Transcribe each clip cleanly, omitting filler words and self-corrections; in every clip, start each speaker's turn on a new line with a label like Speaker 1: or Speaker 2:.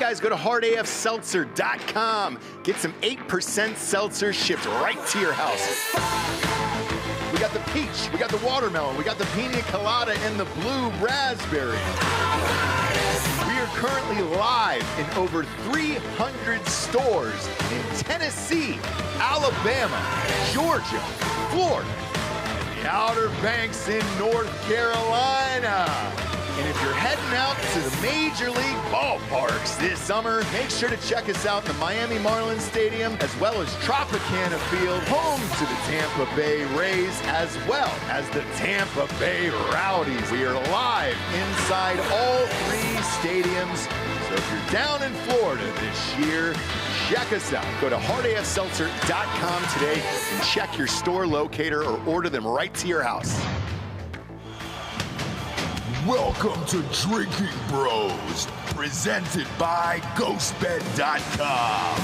Speaker 1: Guys, go to hardafseltzer.com. Get some 8% seltzer shipped right to your house. We got the peach, we got the watermelon, we got the pina colada, and the blue raspberry. We are currently live in over 300 stores in Tennessee, Alabama, Georgia, Florida, and the Outer Banks in North Carolina. And if you're heading out to the Major League ballparks this summer, make sure to check us out in the Miami Marlins Stadium, as well as Tropicana Field, home to the Tampa Bay Rays, as well as the Tampa Bay Rowdies. We are live inside all three stadiums. So if you're down in Florida this year, check us out. Go to hardafseltzer.com today and check your store locator or order them right to your house.
Speaker 2: Welcome to Drinking Bros, presented by GhostBed.com.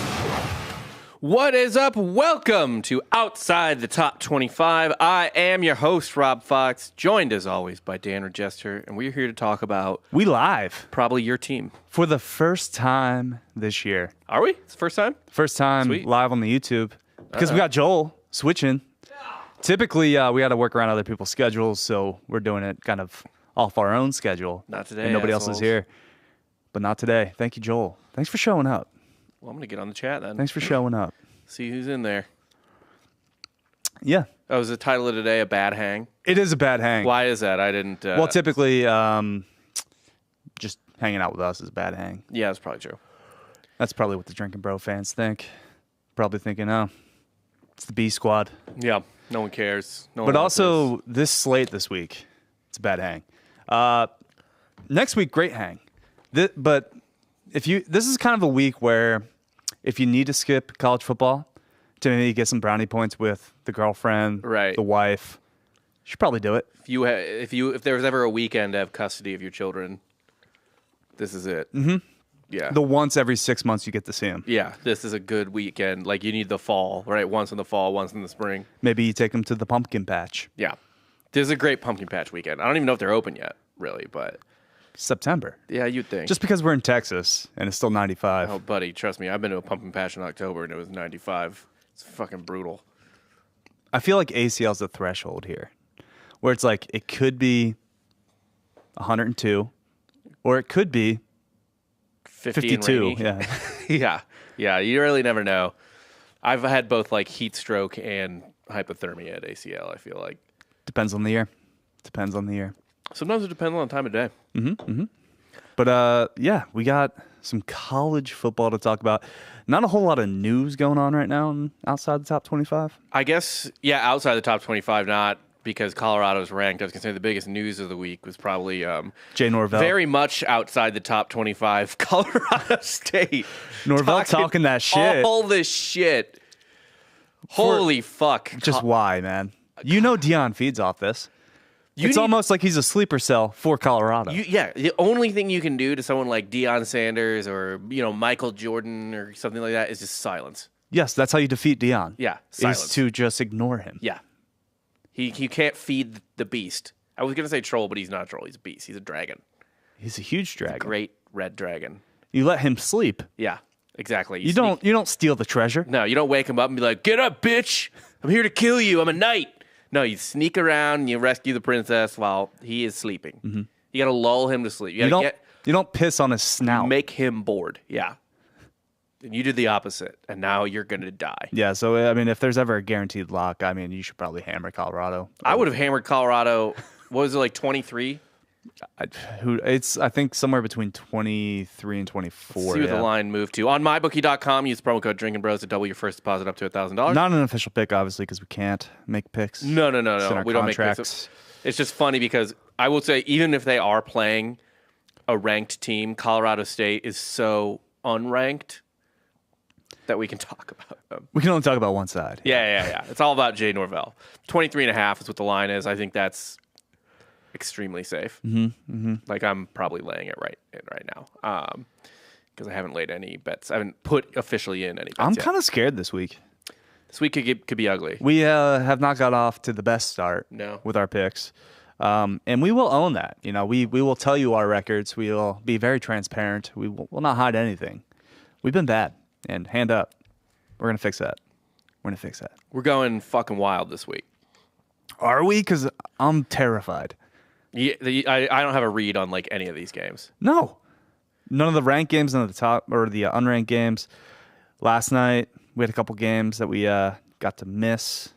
Speaker 3: What is up? Welcome to Outside the Top 25. I am your host, Rob Fox, joined as always by Dan Regester, and we're here to talk about...
Speaker 4: We live.
Speaker 3: Probably your team.
Speaker 4: For the first time this year.
Speaker 3: Are we? It's the first time?
Speaker 4: First time
Speaker 3: Sweet.
Speaker 4: Live on the YouTube. Because we got Joel switching. Typically, we got to work around other people's schedules, so we're doing it kind of off our own schedule.
Speaker 3: Not today,
Speaker 4: and nobody
Speaker 3: assholes.
Speaker 4: else is here. But not today. Thank you, Joel. Thanks for showing up.
Speaker 3: Well, I'm going to get on the chat then.
Speaker 4: Thanks for showing up.
Speaker 3: See who's in there.
Speaker 4: Yeah.
Speaker 3: Oh, is the title of today a bad hang?
Speaker 4: It is a bad hang.
Speaker 3: Why is that? I didn't...
Speaker 4: Well, typically, just hanging out with us is a bad hang.
Speaker 3: Yeah, that's probably true.
Speaker 4: That's probably what the Drinking Bro fans think. Probably thinking, oh, it's the B squad.
Speaker 3: Yeah, no one cares. No
Speaker 4: But
Speaker 3: one
Speaker 4: also, this slate this week, it's a bad hang. Next week, great hang. But this is kind of a week where if you need to skip college football to maybe get some brownie points with the girlfriend,
Speaker 3: Right.
Speaker 4: the wife, you should probably do it.
Speaker 3: If there was ever a weekend to have custody of your children, this is it.
Speaker 4: Mm-hmm.
Speaker 3: Yeah.
Speaker 4: The once every 6 months you get to see them.
Speaker 3: Yeah, this is a good weekend. Like, you need the fall, right? Once in the fall, once in the spring.
Speaker 4: Maybe you take them to the pumpkin patch.
Speaker 3: Yeah. This is a great pumpkin patch weekend. I don't even know if they're open yet, really, but...
Speaker 4: September.
Speaker 3: Yeah, you'd think.
Speaker 4: Just because we're in Texas and it's still 95.
Speaker 3: Oh, buddy, trust me. I've been to a pumpkin patch in October, and it was 95. It's fucking brutal.
Speaker 4: I feel like ACL's the threshold here, where it's like it could be 102, or it could be 52.
Speaker 3: And
Speaker 4: Yeah.
Speaker 3: Yeah, you really never know. I've had both, like, heat stroke and hypothermia at ACL, I feel like.
Speaker 4: Depends on the year.
Speaker 3: Sometimes it depends on the time of day.
Speaker 4: But, yeah, we got some college football to talk about. Not a whole lot of news going on right now outside the top 25.
Speaker 3: I guess, yeah, outside the top 25, not because Colorado's ranked. I was going to say the biggest news of the week was probably
Speaker 4: Jay Norvell.
Speaker 3: very much outside the top 25, Colorado State.
Speaker 4: Norvell talking that shit.
Speaker 3: All this shit. Holy fuck.
Speaker 4: Just why, man? You know Deion feeds off this. It's almost like he's a sleeper cell for Colorado.
Speaker 3: The only thing you can do to someone like Deion Sanders or, Michael Jordan or something like that is just silence.
Speaker 4: Yes, that's how you defeat Deion.
Speaker 3: Yeah, silence.
Speaker 4: Is to just ignore him.
Speaker 3: Yeah. You can't feed the beast. I was going to say troll, but he's not a troll. He's a beast. He's a dragon.
Speaker 4: He's a huge dragon.
Speaker 3: Great red dragon.
Speaker 4: You let him sleep.
Speaker 3: Yeah, exactly.
Speaker 4: You don't steal the treasure.
Speaker 3: No, you don't wake him up and be like, "Get up, bitch! I'm here to kill you. I'm a knight." No, you sneak around and you rescue the princess while he is sleeping. Mm-hmm. You got to lull him to sleep.
Speaker 4: You don't piss on his snout.
Speaker 3: Make him bored. Yeah. And you do the opposite, and now you're going to die.
Speaker 4: Yeah, so, I mean, if there's ever a guaranteed lock, I mean, you should probably hammer Colorado.
Speaker 3: I would have hammered Colorado, what was it, like 23?
Speaker 4: I think somewhere between 23 and 24.
Speaker 3: Let's see what the line moved to. On mybookie.com, use promo code Drinking Bros to double your first deposit up to $1,000.
Speaker 4: Not an official pick, obviously, because we can't make picks.
Speaker 3: No. We don't make
Speaker 4: contracts.
Speaker 3: picks. It's just funny because I will say, even if they are playing a ranked team, Colorado State is so unranked that we can talk about them.
Speaker 4: We can only talk about one side.
Speaker 3: Yeah. It's all about Jay Norvell. 23.5 is what the line is. I think that's extremely safe. Like, I'm probably laying it right now because I haven't laid any bets. I haven't put officially in any bets
Speaker 4: I'm
Speaker 3: yet.
Speaker 4: kind of scared this week.
Speaker 3: This week could be ugly.
Speaker 4: We have not got off to the best start
Speaker 3: No.
Speaker 4: with our picks. And we will own that. You know, we will tell you our records. We will be very transparent. We will not hide anything. We've been bad, and hand up. We're going to fix that.
Speaker 3: We're going fucking wild this week.
Speaker 4: Are we? Because I'm terrified.
Speaker 3: Yeah, I don't have a read on like any of these games.
Speaker 4: No. None of the ranked games, none of the top or the unranked games. Last night, we had a couple games that we got to miss.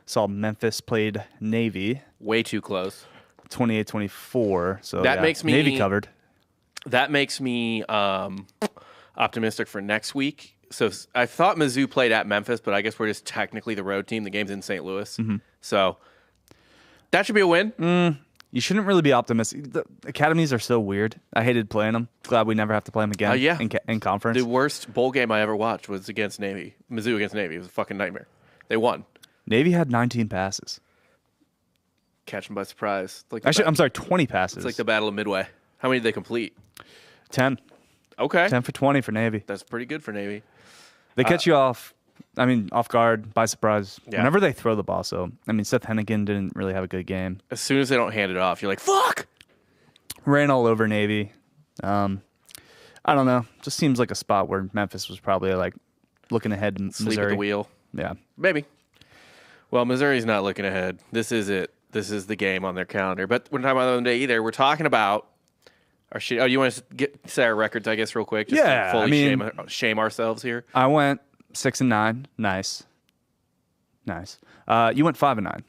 Speaker 4: Saw Memphis played Navy.
Speaker 3: Way too close.
Speaker 4: 28-24. So
Speaker 3: that makes me
Speaker 4: Navy covered.
Speaker 3: That makes me optimistic for next week. So I thought Mizzou played at Memphis, but I guess we're just technically the road team. The game's in St. Louis. Mm-hmm. So that should be a win.
Speaker 4: You shouldn't really be optimistic. The academies are so weird. I hated playing them. Glad we never have to play them again in conference.
Speaker 3: The worst bowl game I ever watched was against Navy. Mizzou against Navy. It was a fucking nightmare. They won.
Speaker 4: Navy had 19 passes.
Speaker 3: Catch them by surprise.
Speaker 4: I'm sorry, 20 passes.
Speaker 3: It's like the Battle of Midway. How many did they complete?
Speaker 4: 10.
Speaker 3: Okay.
Speaker 4: 10 for 20 for Navy.
Speaker 3: That's pretty good for Navy.
Speaker 4: They catch you off guard, by surprise,
Speaker 3: Yeah.
Speaker 4: whenever they throw the ball. So, I mean, Seth Hennigan didn't really have a good game.
Speaker 3: As soon as they don't hand it off, you're like, fuck!
Speaker 4: Ran all over Navy. I don't know. Just seems like a spot where Memphis was probably like looking ahead in
Speaker 3: Sleep
Speaker 4: Missouri.
Speaker 3: at the wheel.
Speaker 4: Yeah.
Speaker 3: Maybe. Well, Missouri's not looking ahead. This is it. This is the game on their calendar. But we're not talking about the other day either. We're talking about our shit. Oh, you want to say our records, I guess, real quick? Just
Speaker 4: Yeah,
Speaker 3: to fully
Speaker 4: I mean,
Speaker 3: shame ourselves here.
Speaker 4: I went 6-9. Nice. You went 5-9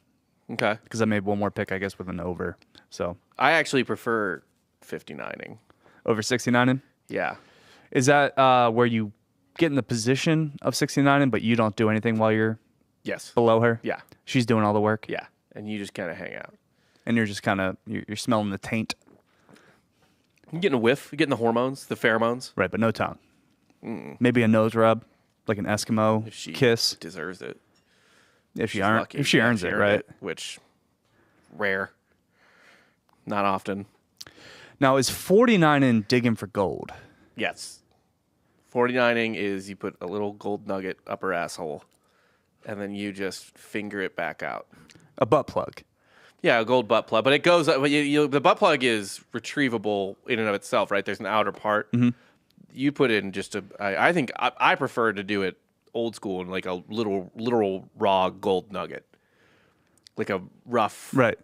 Speaker 3: Okay.
Speaker 4: because I made one more pick, I guess, with an over. So
Speaker 3: I actually prefer 59ing.
Speaker 4: over 69ing.
Speaker 3: Yeah.
Speaker 4: Is that where you get in the position of 69ing, but you don't do anything while you're
Speaker 3: Yes.
Speaker 4: below her?
Speaker 3: Yeah.
Speaker 4: She's doing all the work?
Speaker 3: Yeah. And you just kind of hang out.
Speaker 4: And you're just kind of, you're smelling the taint.
Speaker 3: You're getting a whiff. You're getting the hormones, the pheromones.
Speaker 4: Right, but no tongue. Maybe a nose rub, like an Eskimo
Speaker 3: If she
Speaker 4: kiss.
Speaker 3: deserves it.
Speaker 4: If she
Speaker 3: Lucky.
Speaker 4: if she
Speaker 3: Yeah,
Speaker 4: earns
Speaker 3: she
Speaker 4: it,
Speaker 3: earned
Speaker 4: right?
Speaker 3: Which, rare. Not often.
Speaker 4: Now, is 49ing digging for gold?
Speaker 3: Yes. 49ing is you put a little gold nugget up her asshole, and then you just finger it back out.
Speaker 4: A butt plug.
Speaker 3: Yeah, a gold butt plug. But it goes, the butt plug is retrievable in and of itself, right? There's an outer part. Mm-hmm. You put in just I think I prefer to do it old school and like a literal raw gold nugget. Like a rough.
Speaker 4: Right.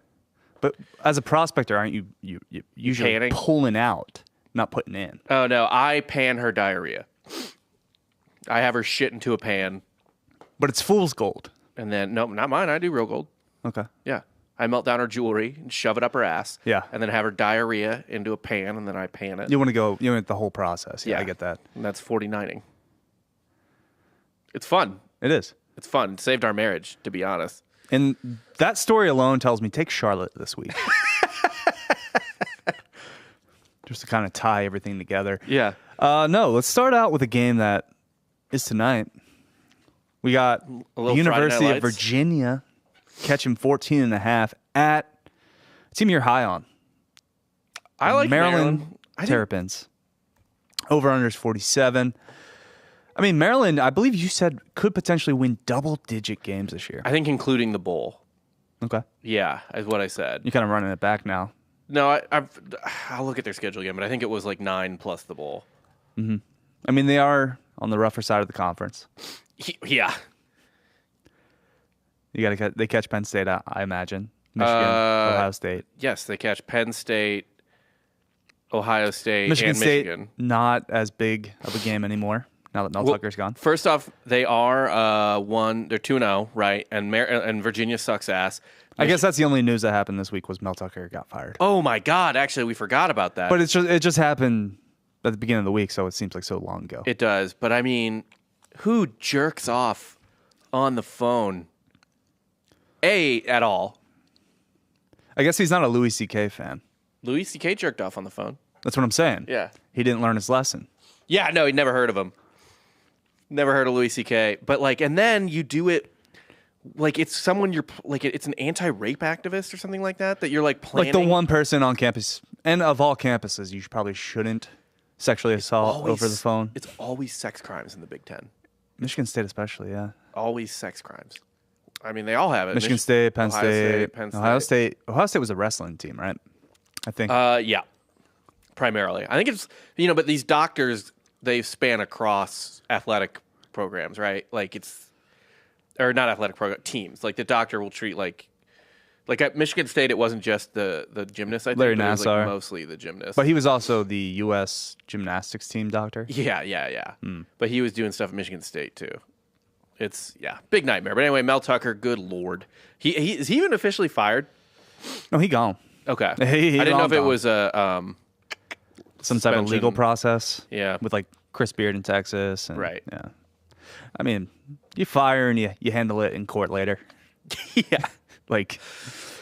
Speaker 4: But as a prospector, aren't you usually
Speaker 3: panning?
Speaker 4: pulling out, not putting in?
Speaker 3: Oh, no. I pan her diarrhea. I have her shit into a pan.
Speaker 4: But it's fool's gold.
Speaker 3: And then, no, not mine. I do real gold.
Speaker 4: Okay.
Speaker 3: Yeah. I melt down her jewelry and shove it up her ass.
Speaker 4: Yeah.
Speaker 3: And then have her diarrhea into a pan, and then I pan it.
Speaker 4: You want the whole process. Yeah, I get that.
Speaker 3: And that's 49ing. It's fun.
Speaker 4: It is.
Speaker 3: It's fun. It saved our marriage, to be honest.
Speaker 4: And that story alone tells me take Charlotte this week. Just to kind of tie everything together.
Speaker 3: Yeah.
Speaker 4: No, let's start out with a game that is tonight. We got the University of Virginia catching 14.5 at a team you're high on.
Speaker 3: I like
Speaker 4: Maryland Terrapins. Over-unders 47. I mean, Maryland, I believe you said, could potentially win double-digit games this year.
Speaker 3: I think including the bowl.
Speaker 4: Okay.
Speaker 3: Yeah, is what I said.
Speaker 4: You're kind of running it back now.
Speaker 3: No, I'll look at their schedule again, but I think it was like 9 plus the bowl.
Speaker 4: Mm-hmm. I mean, they are on the rougher side of the conference.
Speaker 3: Yeah.
Speaker 4: They catch Penn State, I imagine. Michigan, Ohio State.
Speaker 3: Yes, they catch Penn State, Ohio State,
Speaker 4: Michigan
Speaker 3: and
Speaker 4: State,
Speaker 3: Michigan.
Speaker 4: Not as big of a game anymore now that Mel Tucker's gone.
Speaker 3: First off, they are they're 2-0, right? And Virginia sucks ass.
Speaker 4: I guess that's the only news that happened this week was Mel Tucker got fired.
Speaker 3: Oh my God! Actually, we forgot about that.
Speaker 4: But it just happened at the beginning of the week, so it seems like so long ago.
Speaker 3: It does, but I mean, who jerks off on the phone? At all?
Speaker 4: I guess he's not a Louis C.K. fan.
Speaker 3: Louis C.K. jerked off on the phone.
Speaker 4: That's what I'm saying.
Speaker 3: Yeah.
Speaker 4: He didn't learn his lesson.
Speaker 3: Yeah, no, he'd never heard of him. Never heard of Louis C.K. But like, and then you do it like it's someone you're like it's an anti-rape activist or something like that you're like planning.
Speaker 4: Like the one person on campus, and of all campuses, you probably shouldn't sexually assault over the phone.
Speaker 3: It's always sex crimes in the Big Ten.
Speaker 4: Michigan State especially, yeah.
Speaker 3: Always sex crimes. I mean, they all have it.
Speaker 4: Michigan State, Penn State,
Speaker 3: Penn State.
Speaker 4: Ohio State. Ohio State was a wrestling team, right? I think.
Speaker 3: Yeah, primarily. I think it's but these doctors, they span across athletic programs, right? Like or not athletic program teams. Like the doctor will treat like at Michigan State, it wasn't just the gymnast. I think
Speaker 4: Larry
Speaker 3: but it was
Speaker 4: Nassar.
Speaker 3: mostly the gymnast.
Speaker 4: But he was also the U.S. gymnastics team doctor.
Speaker 3: Yeah. But he was doing stuff at Michigan State too. It's big nightmare. But anyway, Mel Tucker, good lord, is he even officially fired?
Speaker 4: No, he gone.
Speaker 3: Okay,
Speaker 4: He
Speaker 3: I didn't know if it
Speaker 4: gone.
Speaker 3: was a
Speaker 4: Some type of legal
Speaker 3: suspension.
Speaker 4: process.
Speaker 3: Yeah.
Speaker 4: With like Chris Beard in Texas. And,
Speaker 3: Right.
Speaker 4: Yeah. I mean, you fire and you handle it in court later.
Speaker 3: yeah,
Speaker 4: Like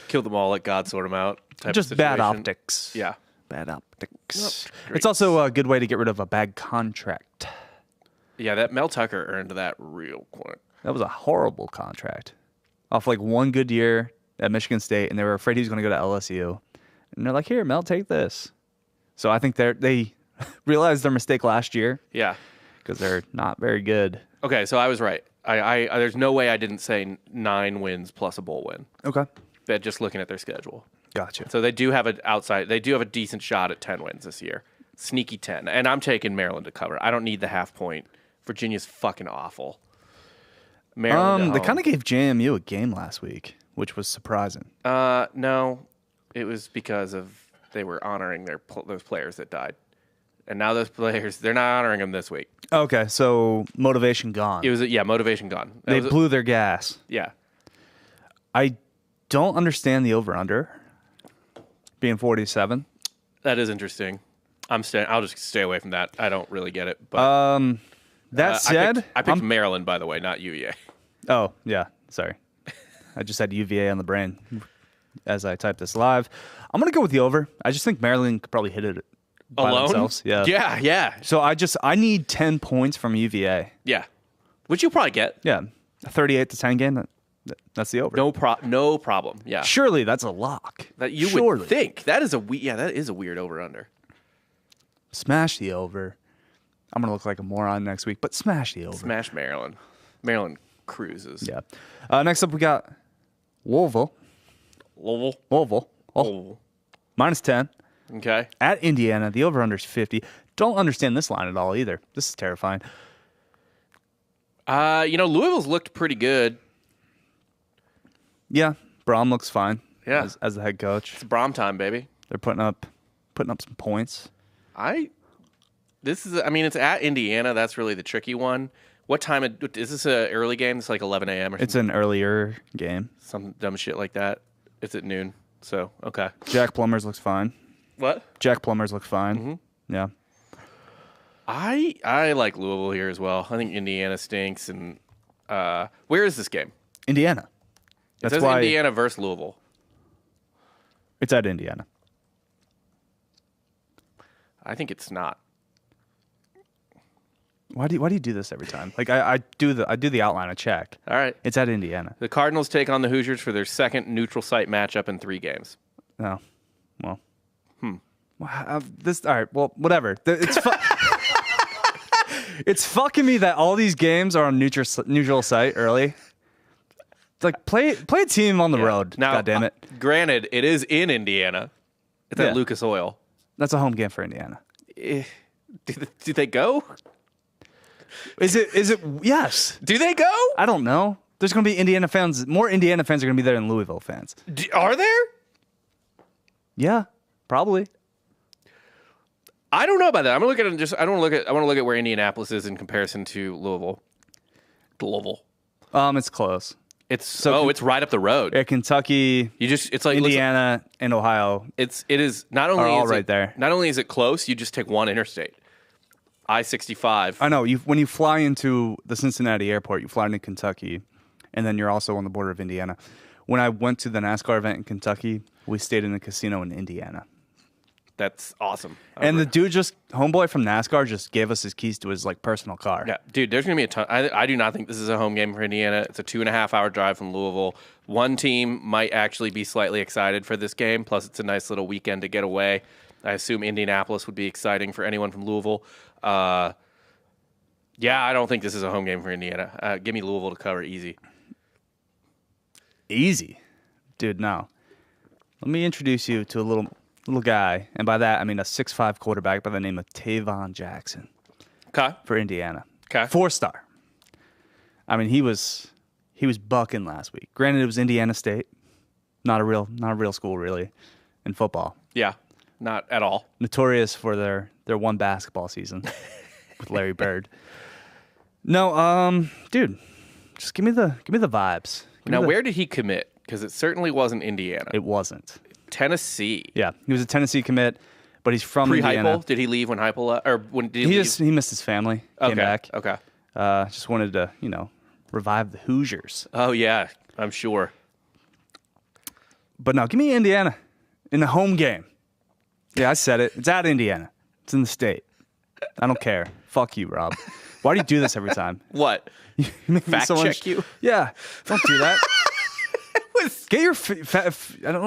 Speaker 3: kill them all, let God sort them out. Type
Speaker 4: just
Speaker 3: of
Speaker 4: bad
Speaker 3: situation.
Speaker 4: optics.
Speaker 3: Yeah.
Speaker 4: Bad optics.
Speaker 3: Great.
Speaker 4: It's also a good way to get rid of a bad contract.
Speaker 3: Yeah, that Mel Tucker earned that real quick.
Speaker 4: That was a horrible contract. Off like one good year at Michigan State, and they were afraid he was going to go to LSU. And they're like, here, Mel, take this. So I think they realized their mistake last year
Speaker 3: Yeah.
Speaker 4: because they're not very good.
Speaker 3: Okay, so I was right. I there's no way I didn't say 9 wins plus a bowl win.
Speaker 4: Okay.
Speaker 3: But just looking at their schedule.
Speaker 4: Gotcha.
Speaker 3: So they do have a decent shot at 10 wins this year. Sneaky 10. And I'm taking Maryland to cover. I don't need the half point. Virginia's fucking awful. Maryland
Speaker 4: They kind of gave JMU a game last week, which was surprising.
Speaker 3: no, it was because they were honoring those players that died. And now those players, they're not honoring them this week.
Speaker 4: Okay, so motivation gone.
Speaker 3: It was motivation gone.
Speaker 4: They blew their gas.
Speaker 3: Yeah.
Speaker 4: I don't understand the over-under being 47.
Speaker 3: That is interesting. I'll just stay away from that. I don't really get it. But
Speaker 4: That said,
Speaker 3: I picked Maryland, by the way, not UVA.
Speaker 4: Oh, yeah. Sorry. I just had UVA on the brain as I typed this live. I'm going to go with the over. I just think Maryland could probably hit it by
Speaker 3: Alone?
Speaker 4: themselves. Yeah.
Speaker 3: Yeah.
Speaker 4: So I need 10 points from UVA.
Speaker 3: Yeah. Which you'll probably get.
Speaker 4: Yeah. A 38-10 game. That's the over.
Speaker 3: No problem. Yeah.
Speaker 4: Surely that's a lock.
Speaker 3: That you
Speaker 4: Surely.
Speaker 3: would think. That is a weird over-under.
Speaker 4: Smash the over. I'm going to look like a moron next week, but smash the over.
Speaker 3: Smash Maryland. Maryland cruises.
Speaker 4: Yeah. Next up, we got Louisville.
Speaker 3: Louisville.
Speaker 4: Oh, minus 10.
Speaker 3: Okay.
Speaker 4: At Indiana, the over-under is 50. Don't understand this line at all either. This is terrifying.
Speaker 3: Louisville's looked pretty good.
Speaker 4: Yeah, Braum looks fine.
Speaker 3: Yeah.
Speaker 4: As the head coach,
Speaker 3: It's Brom time, baby.
Speaker 4: they're putting up some points.
Speaker 3: It's at Indiana. That's really the tricky one. What time is this an early game? It's like 11 a.m. or something.
Speaker 4: It's an earlier game.
Speaker 3: Some dumb shit like that. It's at noon. So, okay.
Speaker 4: Jack Plumbers looks fine.
Speaker 3: What?
Speaker 4: Jack Plumbers look fine.
Speaker 3: Mm-hmm.
Speaker 4: Yeah.
Speaker 3: I like Louisville here as well. I think Indiana stinks. And where is this game?
Speaker 4: Indiana.
Speaker 3: It
Speaker 4: That's
Speaker 3: says
Speaker 4: why
Speaker 3: Indiana versus Louisville.
Speaker 4: it's at Indiana.
Speaker 3: I think it's not.
Speaker 4: Why do you do this every time? Like I do the outline. I check.
Speaker 3: All right.
Speaker 4: It's at Indiana.
Speaker 3: The Cardinals take on the Hoosiers for their second neutral site matchup in 3 games.
Speaker 4: No. Well. All right. Well, whatever. It's it's fucking me that all these games are on neutral site early. It's like play a team on the road.
Speaker 3: Now,
Speaker 4: God damn it.
Speaker 3: Granted, it is in Indiana. It's
Speaker 4: Yeah.
Speaker 3: at Lucas Oil.
Speaker 4: That's a home game for Indiana.
Speaker 3: Do they go?
Speaker 4: Is it? Yes.
Speaker 3: Do they go?
Speaker 4: I don't know. There's going to be Indiana fans. More Indiana fans are going to be there than Louisville fans.
Speaker 3: Are there?
Speaker 4: Yeah, probably.
Speaker 3: I don't know about that. I'm gonna look at I want to look at where Indianapolis is in comparison to Louisville.
Speaker 4: It's close.
Speaker 3: It's right up the road.
Speaker 4: Yeah, Kentucky,
Speaker 3: It's like
Speaker 4: Indiana, and Ohio.
Speaker 3: It is not only
Speaker 4: Are all
Speaker 3: is
Speaker 4: right
Speaker 3: it,
Speaker 4: there.
Speaker 3: Not only is it close, you just take one interstate. I-65.
Speaker 4: I know. When you fly into the Cincinnati airport, you fly into Kentucky, and then you're also on the border of Indiana. When I went to the NASCAR event in Kentucky, we stayed in a casino in Indiana.
Speaker 3: That's awesome.
Speaker 4: And the dude homeboy from NASCAR just gave us his keys to his personal car.
Speaker 3: Yeah, dude, there's going to be a ton. I do not think this is a home game for Indiana. It's a 2.5-hour drive from Louisville. One team might actually be slightly excited for this game. Plus, it's a nice little weekend to get away. I assume Indianapolis would be exciting for anyone from Louisville. I don't think this is a home game for Indiana. Give me Louisville to cover easy.
Speaker 4: Easy. Dude, no. Let me introduce you to a little guy, and by that I mean a 6'5" quarterback by the name of Tavon Jackson.
Speaker 3: Okay.
Speaker 4: For Indiana.
Speaker 3: Okay.
Speaker 4: 4-star. I mean, he was bucking last week. Granted, it was Indiana State. Not a real school, really, in football.
Speaker 3: Yeah, not at all.
Speaker 4: Notorious for their one basketball season with Larry Bird. No, dude, just give me the vibes.
Speaker 3: Where did he commit? Because it certainly wasn't Indiana.
Speaker 4: It wasn't.
Speaker 3: Tennessee.
Speaker 4: Yeah, he was a Tennessee commit, but he's from Indiana.
Speaker 3: Did he leave when Heupel left? Or when did he leave?
Speaker 4: He missed his family. Came back.
Speaker 3: Okay.
Speaker 4: Just wanted to, revive the Hoosiers.
Speaker 3: Oh yeah, I'm sure.
Speaker 4: But no, give me Indiana in the home game. Yeah, I said it. It's at Indiana. It's in the state. I don't care. Fuck you, Rob. Why do you do this every time?
Speaker 3: What?
Speaker 4: You make me
Speaker 3: Fact check you?
Speaker 4: Yeah, don't do that. Get your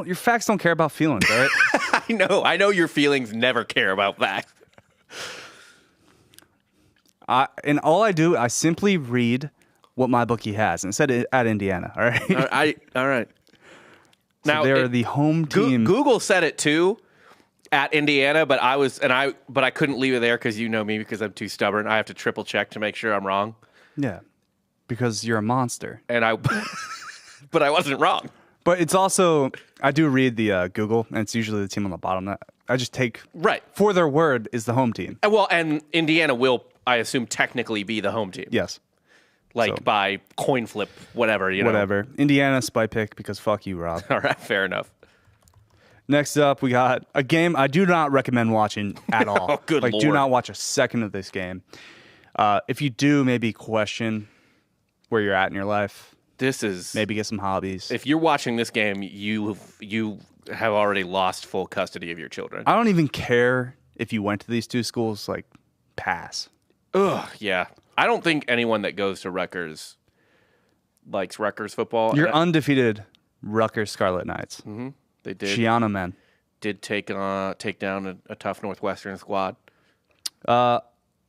Speaker 4: your facts don't care about feelings, all right?
Speaker 3: I know your feelings never care about facts.
Speaker 4: And all I do, I simply read what my bookie has, and it said it at Indiana. All right.
Speaker 3: All right.
Speaker 4: So
Speaker 3: Now
Speaker 4: they're the home team.
Speaker 3: Google said it too, at Indiana, but I couldn't leave it there because you know me because I'm too stubborn. I have to triple check to make sure I'm wrong.
Speaker 4: Yeah, because you're a monster.
Speaker 3: But I wasn't wrong.
Speaker 4: But it's also, I do read the Google, and it's usually the team on the bottom. I just take for their word is the home team.
Speaker 3: Well, and Indiana will, I assume, technically be the home team.
Speaker 4: Yes.
Speaker 3: By coin flip, whatever,
Speaker 4: Whatever. Indiana, spy pick, because fuck you, Rob.
Speaker 3: All right, fair enough.
Speaker 4: Next up, we got a game I do not recommend watching at all.
Speaker 3: Oh, good Lord.
Speaker 4: Do not watch a second of this game. If you do, maybe question where you're at in your life. Maybe get some hobbies.
Speaker 3: If you're watching this game, you have already lost full custody of your children.
Speaker 4: I don't even care if you went to these two schools, pass.
Speaker 3: Ugh, yeah. I don't think anyone that goes to Rutgers likes Rutgers football.
Speaker 4: You're undefeated Rutgers Scarlet Knights.
Speaker 3: Mm-hmm. They did.
Speaker 4: Shiano men.
Speaker 3: Did take down a tough Northwestern squad.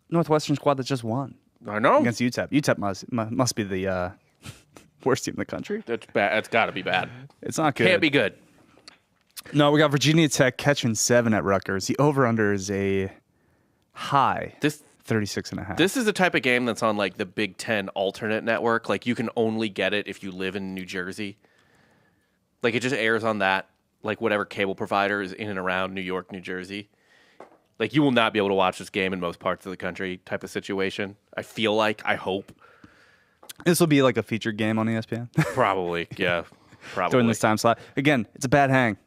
Speaker 4: Northwestern squad that just won.
Speaker 3: I know.
Speaker 4: Against UTEP. UTEP must be the worst team in the country.
Speaker 3: That's bad. It's got to be bad.
Speaker 4: It's not good.
Speaker 3: Can't be good.
Speaker 4: No, we got Virginia Tech catching 7 at Rutgers. The over-under is a high 36.5.
Speaker 3: This is the type of game that's on the Big Ten alternate network. You can only get it if you live in New Jersey. It just airs on that, whatever cable provider is in and around New York, New Jersey. You will not be able to watch this game in most parts of the country type of situation. I hope.
Speaker 4: This will be a featured game on ESPN.
Speaker 3: Probably, yeah. Probably.
Speaker 4: During this time slot. Again, it's a bad hang.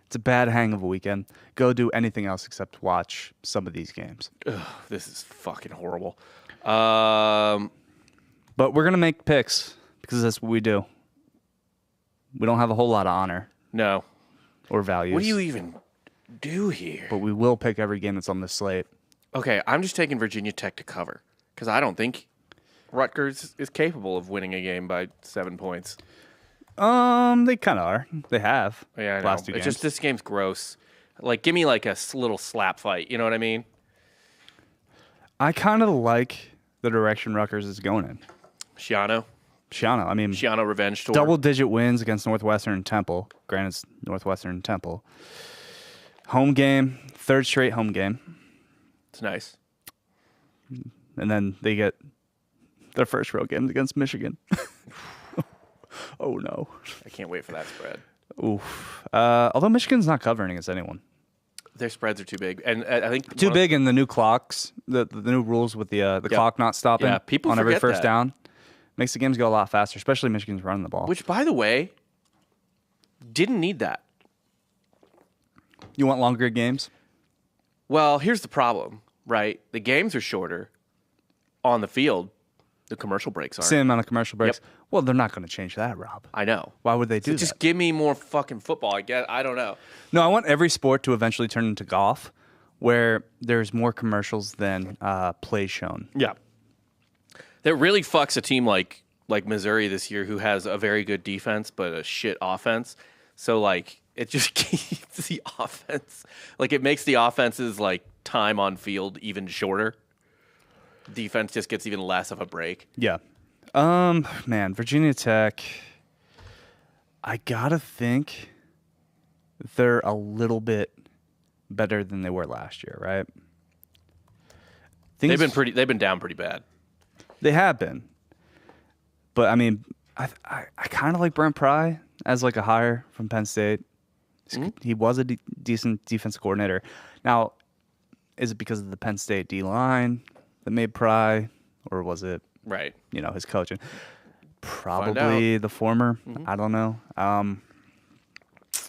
Speaker 4: It's a bad hang of a weekend. Go do anything else except watch some of these games.
Speaker 3: Ugh, this is fucking horrible.
Speaker 4: But we're going to make picks because that's what we do. We don't have a whole lot of honor.
Speaker 3: No.
Speaker 4: Or values.
Speaker 3: What do you even do here?
Speaker 4: But we will pick every game that's on this slate.
Speaker 3: Okay, I'm just taking Virginia Tech to cover because I don't think Rutgers is capable of winning a game by 7 points.
Speaker 4: They kind of are. They have.
Speaker 3: Yeah, I know.
Speaker 4: Last 2 games.
Speaker 3: It's just this game's gross. Give me a little slap fight. You know what I mean?
Speaker 4: I kind of like the direction Rutgers is going in.
Speaker 3: Shiano,
Speaker 4: I mean,
Speaker 3: Shiano revenge tour.
Speaker 4: Double-digit wins against Northwestern and Temple. Granted, it's Northwestern and Temple. Home game, 3rd straight home game.
Speaker 3: It's nice.
Speaker 4: And then they get their first road games against Michigan. Oh, no.
Speaker 3: I can't wait for that spread.
Speaker 4: Oof. Although Michigan's not covering against anyone.
Speaker 3: Their spreads are too big. And I think
Speaker 4: too big in the new clocks, the new rules with the clock not stopping on every first down. Makes the games go a lot faster, especially Michigan's running the ball.
Speaker 3: Which, by the way, didn't need that.
Speaker 4: You want longer games?
Speaker 3: Well, here's the problem, right? The games are shorter on the field. The commercial breaks aren't.
Speaker 4: Same amount of commercial breaks.
Speaker 3: Yep.
Speaker 4: Well, they're not going to change that, Rob.
Speaker 3: I know.
Speaker 4: Why would they do that?
Speaker 3: Just give me more fucking football. I don't know.
Speaker 4: No, I want every sport to eventually turn into golf, where there's more commercials than plays shown.
Speaker 3: Yeah. That really fucks a team like Missouri this year, who has a very good defense but a shit offense. So it just keeps the offense it makes the offense's time on field even shorter. Defense just gets even less of a break.
Speaker 4: Yeah. Man, Virginia Tech. I gotta think they're a little bit better than they were last year, right?
Speaker 3: They've been down pretty bad.
Speaker 4: They have been, but I mean, I kind of like Brent Pry as like a hire from Penn State. He was a decent defense coordinator. Now, is it because of the Penn State D line that made Pry, or was it
Speaker 3: right?
Speaker 4: His coaching? Probably the former. I don't know.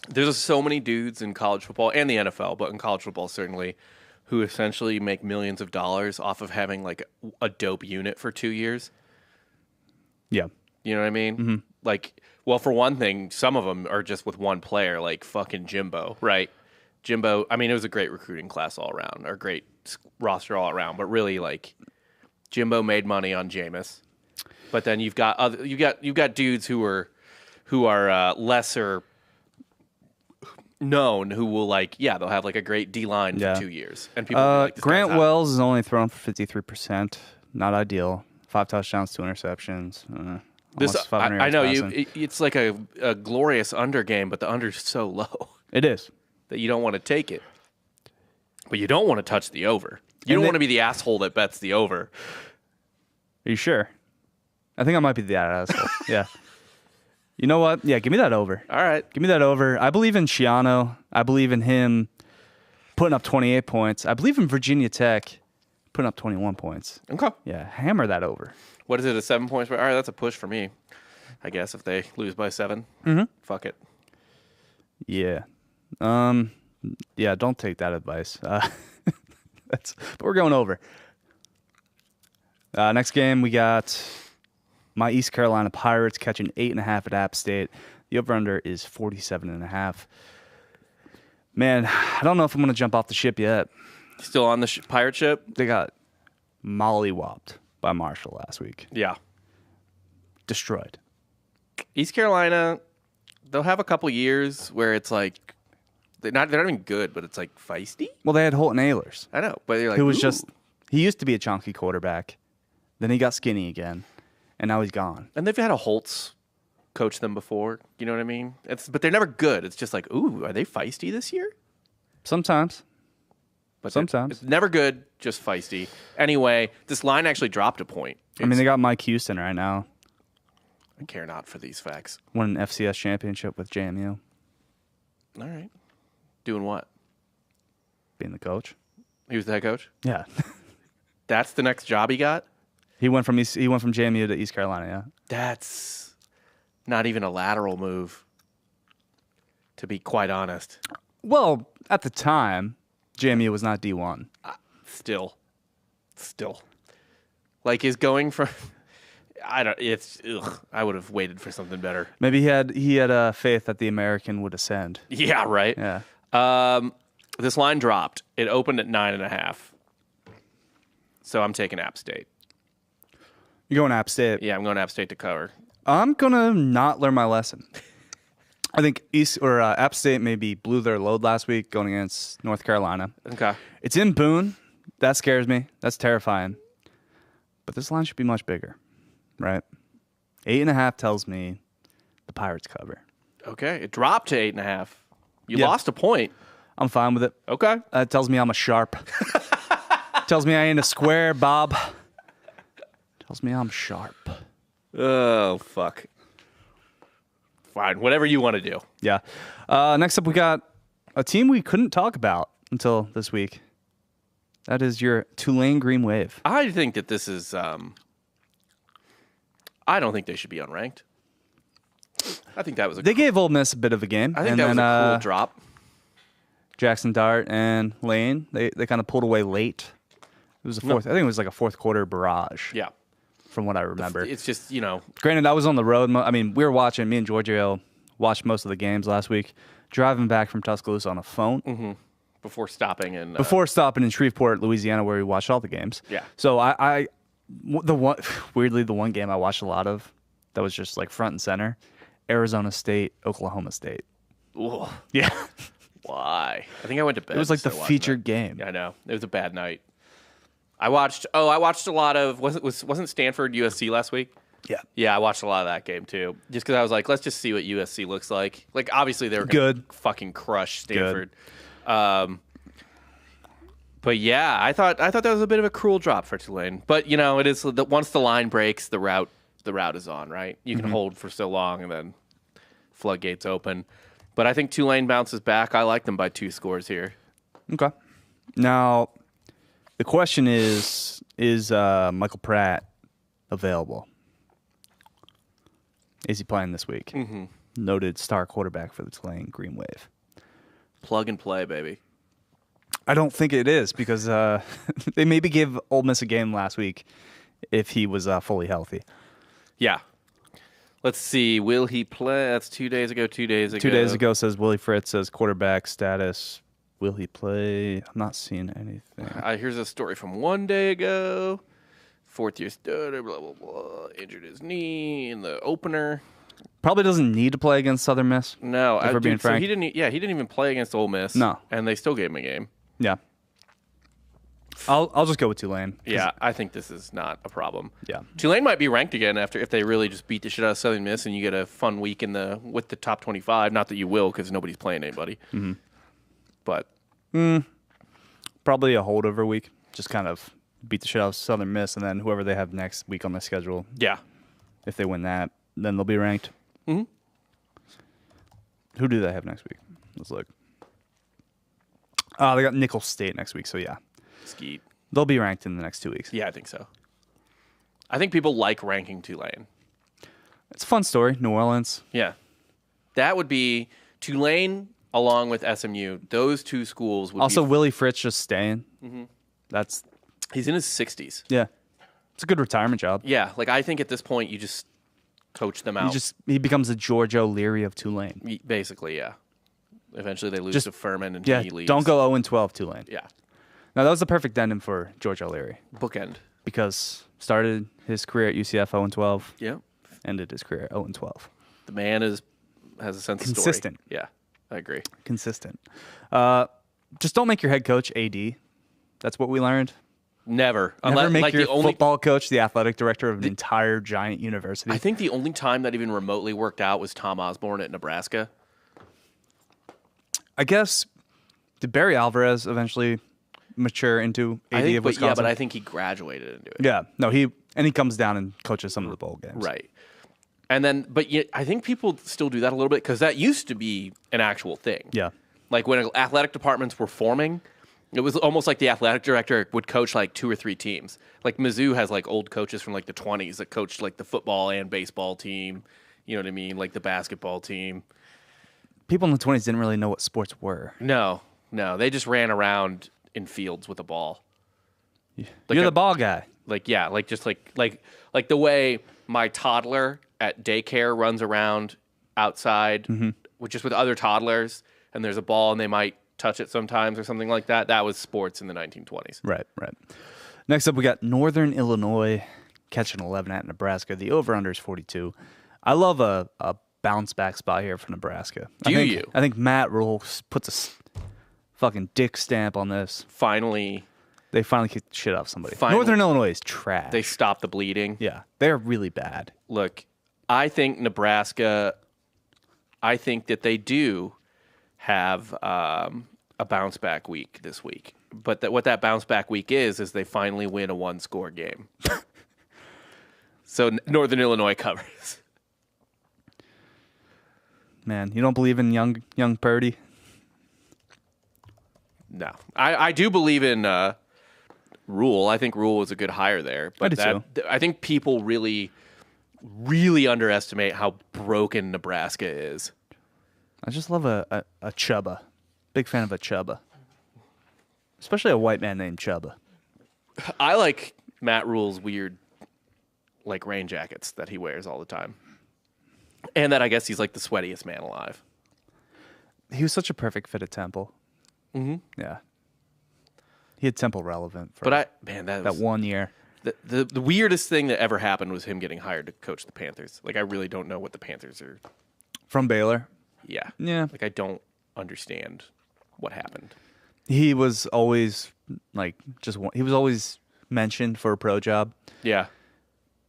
Speaker 3: There's so many dudes in college football and the NFL, but in college football certainly, who essentially make millions of dollars off of having like a dope unit for 2 years.
Speaker 4: Yeah.
Speaker 3: You know what I mean? Mm-hmm. Like, well, for one thing, some of them are just with one player, like fucking Jimbo, right? Jimbo, I mean, it was a great recruiting class all around, or great roster all around, but really, like, Jimbo made money on Jameis. But then you've got dudes who are lesser known who will they'll have like a great D line for 2 years, and people will be like,
Speaker 4: Grant Wells is only thrown for 53%, not ideal. 5 touchdowns, 2 interceptions.
Speaker 3: I know it's like a glorious under game, but the under's so low.
Speaker 4: It is
Speaker 3: that you don't want to take it, but you don't want to touch the over. You don't want to be the asshole that bets the over.
Speaker 4: Are you sure? I think I might be the asshole. Yeah. You know what? Yeah, give me that over.
Speaker 3: All right.
Speaker 4: Give me that over. I believe in Schiano. I believe in him putting up 28 points. I believe in Virginia Tech putting up 21 points.
Speaker 3: Okay.
Speaker 4: Yeah, hammer that over.
Speaker 3: What is it, a 7 points? All right, that's a push for me, I guess, if they lose by 7. Fuck it.
Speaker 4: Yeah. Yeah, don't take that advice. But we're going over. Next game, we got my East Carolina Pirates catching 8.5 at App State. The over-under is 47.5. Man, I don't know if I'm going to jump off the ship yet.
Speaker 3: Still on the pirate ship?
Speaker 4: They got mollywopped by Marshall last week.
Speaker 3: Yeah.
Speaker 4: Destroyed.
Speaker 3: East Carolina, they'll have a couple years where it's like, they're not even good, but it's like feisty.
Speaker 4: Well, they had Holton Ahlers.
Speaker 3: I know, but they're like,
Speaker 4: who was he used to be a chunky quarterback. Then he got skinny again. And now he's gone.
Speaker 3: And they've had a Holtz coach them before. You know what I mean? But they're never good. It's just like, ooh, are they feisty this year?
Speaker 4: Sometimes.
Speaker 3: But
Speaker 4: sometimes.
Speaker 3: It's never good, just feisty. Anyway, this line actually dropped a point.
Speaker 4: They got Mike Houston right now.
Speaker 3: I care not for these facts.
Speaker 4: Won an FCS championship with JMU.
Speaker 3: All right. Doing what?
Speaker 4: Being the coach.
Speaker 3: He was the head coach?
Speaker 4: Yeah.
Speaker 3: That's the next job he got?
Speaker 4: He went from JMU to East Carolina, yeah.
Speaker 3: That's not even a lateral move, to be quite honest.
Speaker 4: Well, at the time, JMU was not D1.
Speaker 3: Still. Like, is going from... I would have waited for something better.
Speaker 4: Maybe he had faith that the American would ascend.
Speaker 3: Yeah, right.
Speaker 4: Yeah.
Speaker 3: This line dropped. It opened at 9.5. So I'm taking App State.
Speaker 4: You're going App State?
Speaker 3: Yeah, I'm going App State to cover.
Speaker 4: I'm gonna not learn my lesson. I think App State maybe blew their load last week going against North Carolina.
Speaker 3: Okay.
Speaker 4: It's in Boone. That scares me. That's terrifying. But this line should be much bigger, right? 8.5 tells me the Pirates cover.
Speaker 3: Okay. It dropped to 8.5. You lost a point.
Speaker 4: I'm fine with it.
Speaker 3: Okay.
Speaker 4: It tells me I'm a sharp. Tells me I ain't a square, Bob. Tells me I'm sharp.
Speaker 3: Oh, fuck. Fine. Whatever you want to do.
Speaker 4: Yeah. Next up, we got a team we couldn't talk about until this week. That is your Tulane Green Wave.
Speaker 3: I think that this is... I don't think they should be unranked. I think that was
Speaker 4: They gave Ole Miss a bit of a game.
Speaker 3: I think that was a cool drop.
Speaker 4: Jackson Dart and Lane, they kind of pulled away late. It was I think it was like a fourth quarter barrage.
Speaker 3: Yeah.
Speaker 4: From what I remember.
Speaker 3: It's just,
Speaker 4: Granted, I was on the road. We were watching, me and Giorgio watched most of the games last week, driving back from Tuscaloosa on a phone.
Speaker 3: Mm-hmm. Before stopping in
Speaker 4: Shreveport, Louisiana, where we watched all the games.
Speaker 3: Yeah.
Speaker 4: So the one game I watched a lot of that was just like front and center, Arizona State, Oklahoma State.
Speaker 3: Ooh.
Speaker 4: Yeah.
Speaker 3: Why? I think I went to bed.
Speaker 4: It was like the featured game.
Speaker 3: Yeah, I know. It was a bad night. I watched a lot of wasn't Stanford USC last week? Yeah, I watched a lot of that game too. Just because I was like, let's just see what USC looks like. Like, obviously they were going to fucking crush Stanford. But yeah, I thought that was a bit of a cruel drop for Tulane. But you know, it is once the line breaks, the route is on, right? You can hold for so long, and then floodgates open. But I think Tulane bounces back. I like them by 2 scores here.
Speaker 4: Okay. Now, the question is Michael Pratt available? Is he playing this week? Mm-hmm. Noted star quarterback for the Tulane Green Wave.
Speaker 3: Plug and play, baby.
Speaker 4: I don't think it is because they maybe gave Ole Miss a game last week if he was fully healthy.
Speaker 3: Yeah. Let's see. Will he play? That's 2 days ago. 2 days ago.
Speaker 4: 2 days ago says Willie Fritz says quarterback status. Will he play? I'm not seeing anything.
Speaker 3: Here's a story from 1 day ago. 4th-year starter, blah, blah, blah. Injured his knee in the opener.
Speaker 4: Probably doesn't need to play against Southern Miss.
Speaker 3: No.
Speaker 4: If we're being frank.
Speaker 3: So he didn't even play against Ole Miss.
Speaker 4: No.
Speaker 3: And they still gave him a game.
Speaker 4: Yeah. I'll just go with Tulane.
Speaker 3: Yeah, I think this is not a problem.
Speaker 4: Yeah.
Speaker 3: Tulane might be ranked again if they really just beat the shit out of Southern Miss and you get a fun week with the top 25. Not that you will because nobody's playing anybody. Mm-hmm. But
Speaker 4: probably a holdover week. Just kind of beat the shit out of Southern Miss, and then whoever they have next week on the schedule.
Speaker 3: Yeah.
Speaker 4: If they win that, then they'll be ranked.
Speaker 3: Mm-hmm.
Speaker 4: Who do they have next week? Let's look. They got Nicholls State next week, so yeah.
Speaker 3: Skeet.
Speaker 4: They'll be ranked in the next 2 weeks.
Speaker 3: Yeah, I think so. I think people like ranking Tulane.
Speaker 4: It's a fun story. New Orleans.
Speaker 3: Yeah. That would be Tulane along with SMU. Those 2 schools would
Speaker 4: also,
Speaker 3: be...
Speaker 4: Willie Fritz just staying. Mm-hmm.
Speaker 3: He's in his 60s.
Speaker 4: Yeah. It's a good retirement job.
Speaker 3: Yeah. Like, I think at this point, you just coach them out.
Speaker 4: He becomes the George O'Leary of Tulane.
Speaker 3: Basically, yeah. Eventually, they lose to Furman and he leaves.
Speaker 4: Don't go 0-12 Tulane.
Speaker 3: Yeah.
Speaker 4: Now, that was the perfect ending for George O'Leary.
Speaker 3: Bookend.
Speaker 4: Because started his career at UCF 0-12.
Speaker 3: Yeah.
Speaker 4: Ended his career at 0-12.
Speaker 3: The man has a sense of story.
Speaker 4: Consistent.
Speaker 3: Yeah, I agree.
Speaker 4: Consistent. Just don't make your head coach AD. That's what we learned.
Speaker 3: Never.
Speaker 4: Never make your football coach the athletic director of an entire giant university.
Speaker 3: I think the only time that even remotely worked out was Tom Osborne at Nebraska.
Speaker 4: I guess, did Barry Alvarez eventually mature into AD of Wisconsin?
Speaker 3: Yeah, but I think he graduated into it.
Speaker 4: Yeah. No, he comes down and coaches some of the bowl games.
Speaker 3: Right. And then, I think people still do that a little bit because that used to be an actual thing.
Speaker 4: Yeah.
Speaker 3: Like when athletic departments were forming, it was almost like the athletic director would coach like 2 or 3 teams. Like Mizzou has like old coaches from like the 20s that coached like the football and baseball team. You know what I mean? Like the basketball team.
Speaker 4: People in the 20s didn't really know what sports were.
Speaker 3: No. They just ran around in fields with a ball.
Speaker 4: You're the ball guy.
Speaker 3: Like, yeah, like just like the way my toddler at daycare runs around outside just with other toddlers, and there's a ball and they might touch it sometimes or something like that. That was sports in the 1920s.
Speaker 4: Right. Next up, we got Northern Illinois catching 11 at Nebraska. The over-under is 42. I love a bounce-back spot here for Nebraska. I think Matt Rule puts a fucking dick stamp on this. They finally kicked shit off somebody. Northern Illinois is trash.
Speaker 3: They stopped the bleeding.
Speaker 4: Yeah, they're really bad.
Speaker 3: Look, I think Nebraska, I think that they do have a bounce back week this week. But what that bounce back week is they finally win a 1-score game. So Northern Illinois covers.
Speaker 4: Man, you don't believe in young Purdy?
Speaker 3: No. I do believe in Rule. I think Rule was a good hire there. But I think people really, really underestimate how broken Nebraska is.
Speaker 4: I just love a Chubba. Big fan of a Chubba. Especially a white man named Chubba.
Speaker 3: I like Matt Rule's weird like rain jackets that he wears all the time. And that I guess he's like the sweatiest man alive.
Speaker 4: He was such a perfect fit at Temple. Mm-hmm. Yeah. He had Temple relevant for that 1 year.
Speaker 3: The weirdest thing that ever happened was him getting hired to coach the Panthers. Like, I really don't know what the Panthers are.
Speaker 4: From Baylor?
Speaker 3: Yeah.
Speaker 4: Yeah.
Speaker 3: Like, I don't understand what happened.
Speaker 4: He was always, he was always mentioned for a pro job.
Speaker 3: Yeah.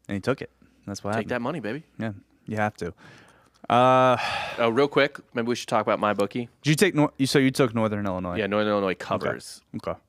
Speaker 4: And he took it. That's what
Speaker 3: Take
Speaker 4: happened.
Speaker 3: that money, baby.
Speaker 4: Yeah, you have to.
Speaker 3: Oh, real quick, maybe we should talk about MyBookie.
Speaker 4: Did you take? So you took Northern Illinois.
Speaker 3: Yeah, Northern Illinois covers.
Speaker 4: Okay.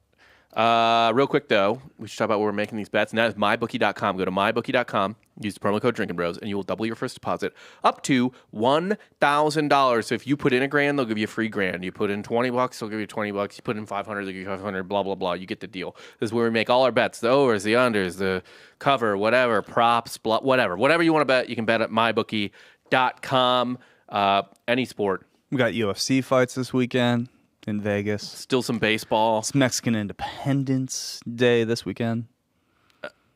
Speaker 3: Real quick, though, we should talk about where we're making these bets, and that is mybookie.com. Go to mybookie.com, use the promo code Drinking Bros, and you will double your first deposit up to $1,000. So if you put in $1,000, they'll give you a free $1,000. You put in $20, they'll give you $20. You put in 500, they'll give you 500. Blah blah blah. You get the deal. This is where we make all our bets: the overs, the unders, the cover, whatever, props, whatever you want to bet. You can bet at mybookie.com. Any sport.
Speaker 4: We got UFC fights this weekend in Vegas.
Speaker 3: Still some baseball.
Speaker 4: It's Mexican Independence Day this weekend.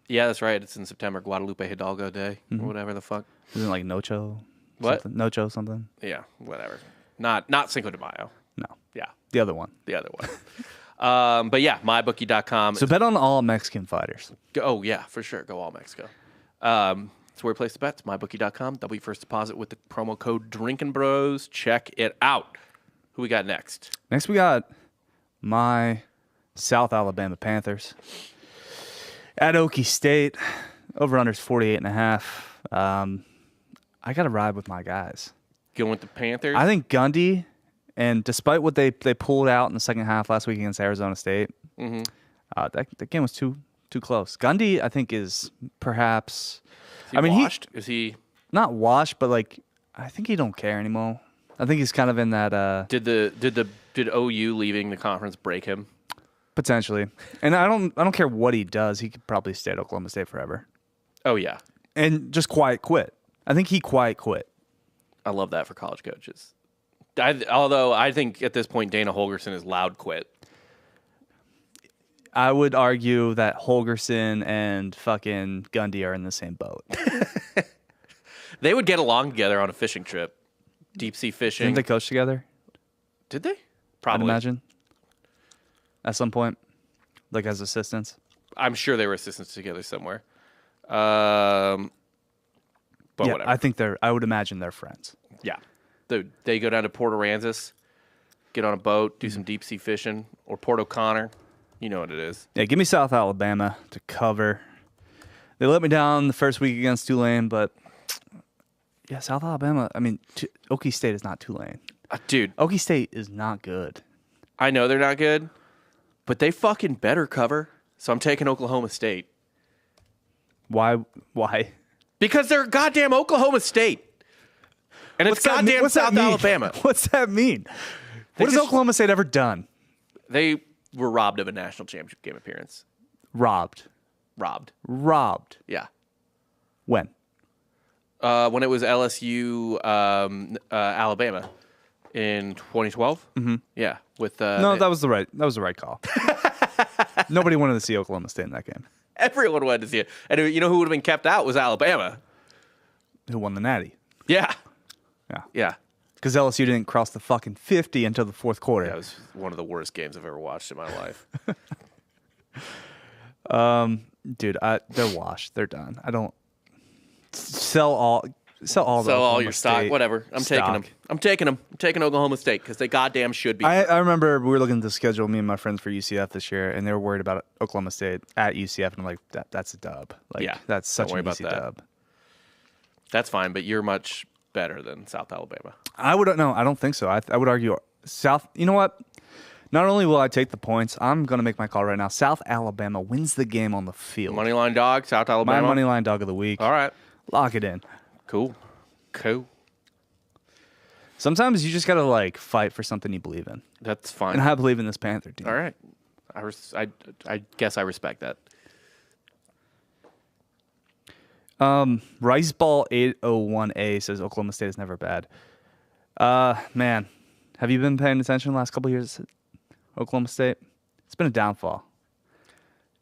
Speaker 3: Yeah, that's right. It's in September, Guadalupe Hidalgo Day, or whatever the fuck.
Speaker 4: Isn't it like Nocho?
Speaker 3: What?
Speaker 4: Something? Nocho something?
Speaker 3: Yeah, whatever. Not Cinco de Mayo.
Speaker 4: No.
Speaker 3: Yeah,
Speaker 4: The other one.
Speaker 3: the other one. But yeah, mybookie.com.
Speaker 4: So bet on all Mexican fighters.
Speaker 3: Oh, yeah, for sure. Go all Mexico. It's where we place the bets. Mybookie.com. Double your first deposit with the promo code Drinking Bros. Check it out. Who we got next?
Speaker 4: Next, we got my South Alabama Panthers at Okie State. Over under is 48.5. I got to ride with my guys.
Speaker 3: Going with the Panthers?
Speaker 4: I think Gundy, and despite what they pulled out in the second half last week against Arizona State, that game was too close. Gundy, I think, is perhaps.
Speaker 3: Is he washed? Is he
Speaker 4: not washed, but like I think he don't care anymore. I think he's kind of in that.
Speaker 3: Did OU leaving the conference break him?
Speaker 4: Potentially, and I don't care what he does. He could probably stay at Oklahoma State forever.
Speaker 3: Oh yeah,
Speaker 4: and just quiet quit. I think he quiet quit.
Speaker 3: I love that for college coaches. Although I think at this point Dana Holgorsen is loud quit.
Speaker 4: I would argue that Holgorsen and fucking Gundy are in the same boat.
Speaker 3: They would get along together on a fishing trip, deep sea fishing.
Speaker 4: Didn't they coach together?
Speaker 3: Did they?
Speaker 4: I'd
Speaker 3: Probably.
Speaker 4: imagine. At some point, like as assistants.
Speaker 3: I'm sure they were assistants together somewhere. But
Speaker 4: Yeah,
Speaker 3: whatever.
Speaker 4: I think I would imagine they're friends.
Speaker 3: Yeah. They go down to Port Aransas, get on a boat, do some deep sea fishing, or Port O'Connor. You know what it is.
Speaker 4: Yeah, give me South Alabama to cover. They let me down the first week against Tulane, but yeah, South Alabama. I mean, Okie State is not Tulane.
Speaker 3: Dude,
Speaker 4: Okie State is not good.
Speaker 3: I know they're not good, but they fucking better cover. So I'm taking Oklahoma State.
Speaker 4: Why?
Speaker 3: Because they're goddamn Oklahoma State. And it's goddamn South Alabama.
Speaker 4: What's that mean? What has Oklahoma State ever done?
Speaker 3: They were robbed of a national championship game appearance.
Speaker 4: Robbed.
Speaker 3: Yeah.
Speaker 4: When?
Speaker 3: When it was LSU Alabama in 2012. Mm-hmm. Yeah. With
Speaker 4: No, that was the right call. Nobody wanted to see Oklahoma State in that game.
Speaker 3: everyone wanted to see it. And you know who would have been kept out was Alabama.
Speaker 4: Who won the Natty?
Speaker 3: Yeah.
Speaker 4: Yeah.
Speaker 3: Yeah.
Speaker 4: Because LSU didn't cross the fucking 50 until the fourth quarter.
Speaker 3: That was one of the worst games I've ever watched in my life.
Speaker 4: Dude, they're washed. They're done. I don't sell all
Speaker 3: your stock, whatever. I'm taking them. I'm taking Oklahoma State because they goddamn should be.
Speaker 4: I remember we were looking at the schedule, me and my friends for UCF this year, and they were worried about Oklahoma State at UCF, and I'm like, that's a dub. Like,
Speaker 3: Yeah,
Speaker 4: that's such
Speaker 3: don't worry
Speaker 4: an easy
Speaker 3: about that.
Speaker 4: dub.
Speaker 3: That's fine, but you're much better than South Alabama.
Speaker 4: I don't think so. I would argue South. You know what? Not only will I take the points, I'm going to make my call right now. South Alabama wins the game on the field.
Speaker 3: Moneyline dog, South Alabama.
Speaker 4: My money line dog of the week.
Speaker 3: All right.
Speaker 4: Lock it in.
Speaker 3: Cool.
Speaker 4: Sometimes you just got to fight for something you believe in.
Speaker 3: That's fine.
Speaker 4: And I believe in this Panther team.
Speaker 3: All right. I guess I respect that.
Speaker 4: Riceball 801A says Oklahoma State is never bad. Man, have you been paying attention the last couple of years at Oklahoma State? It's been a downfall.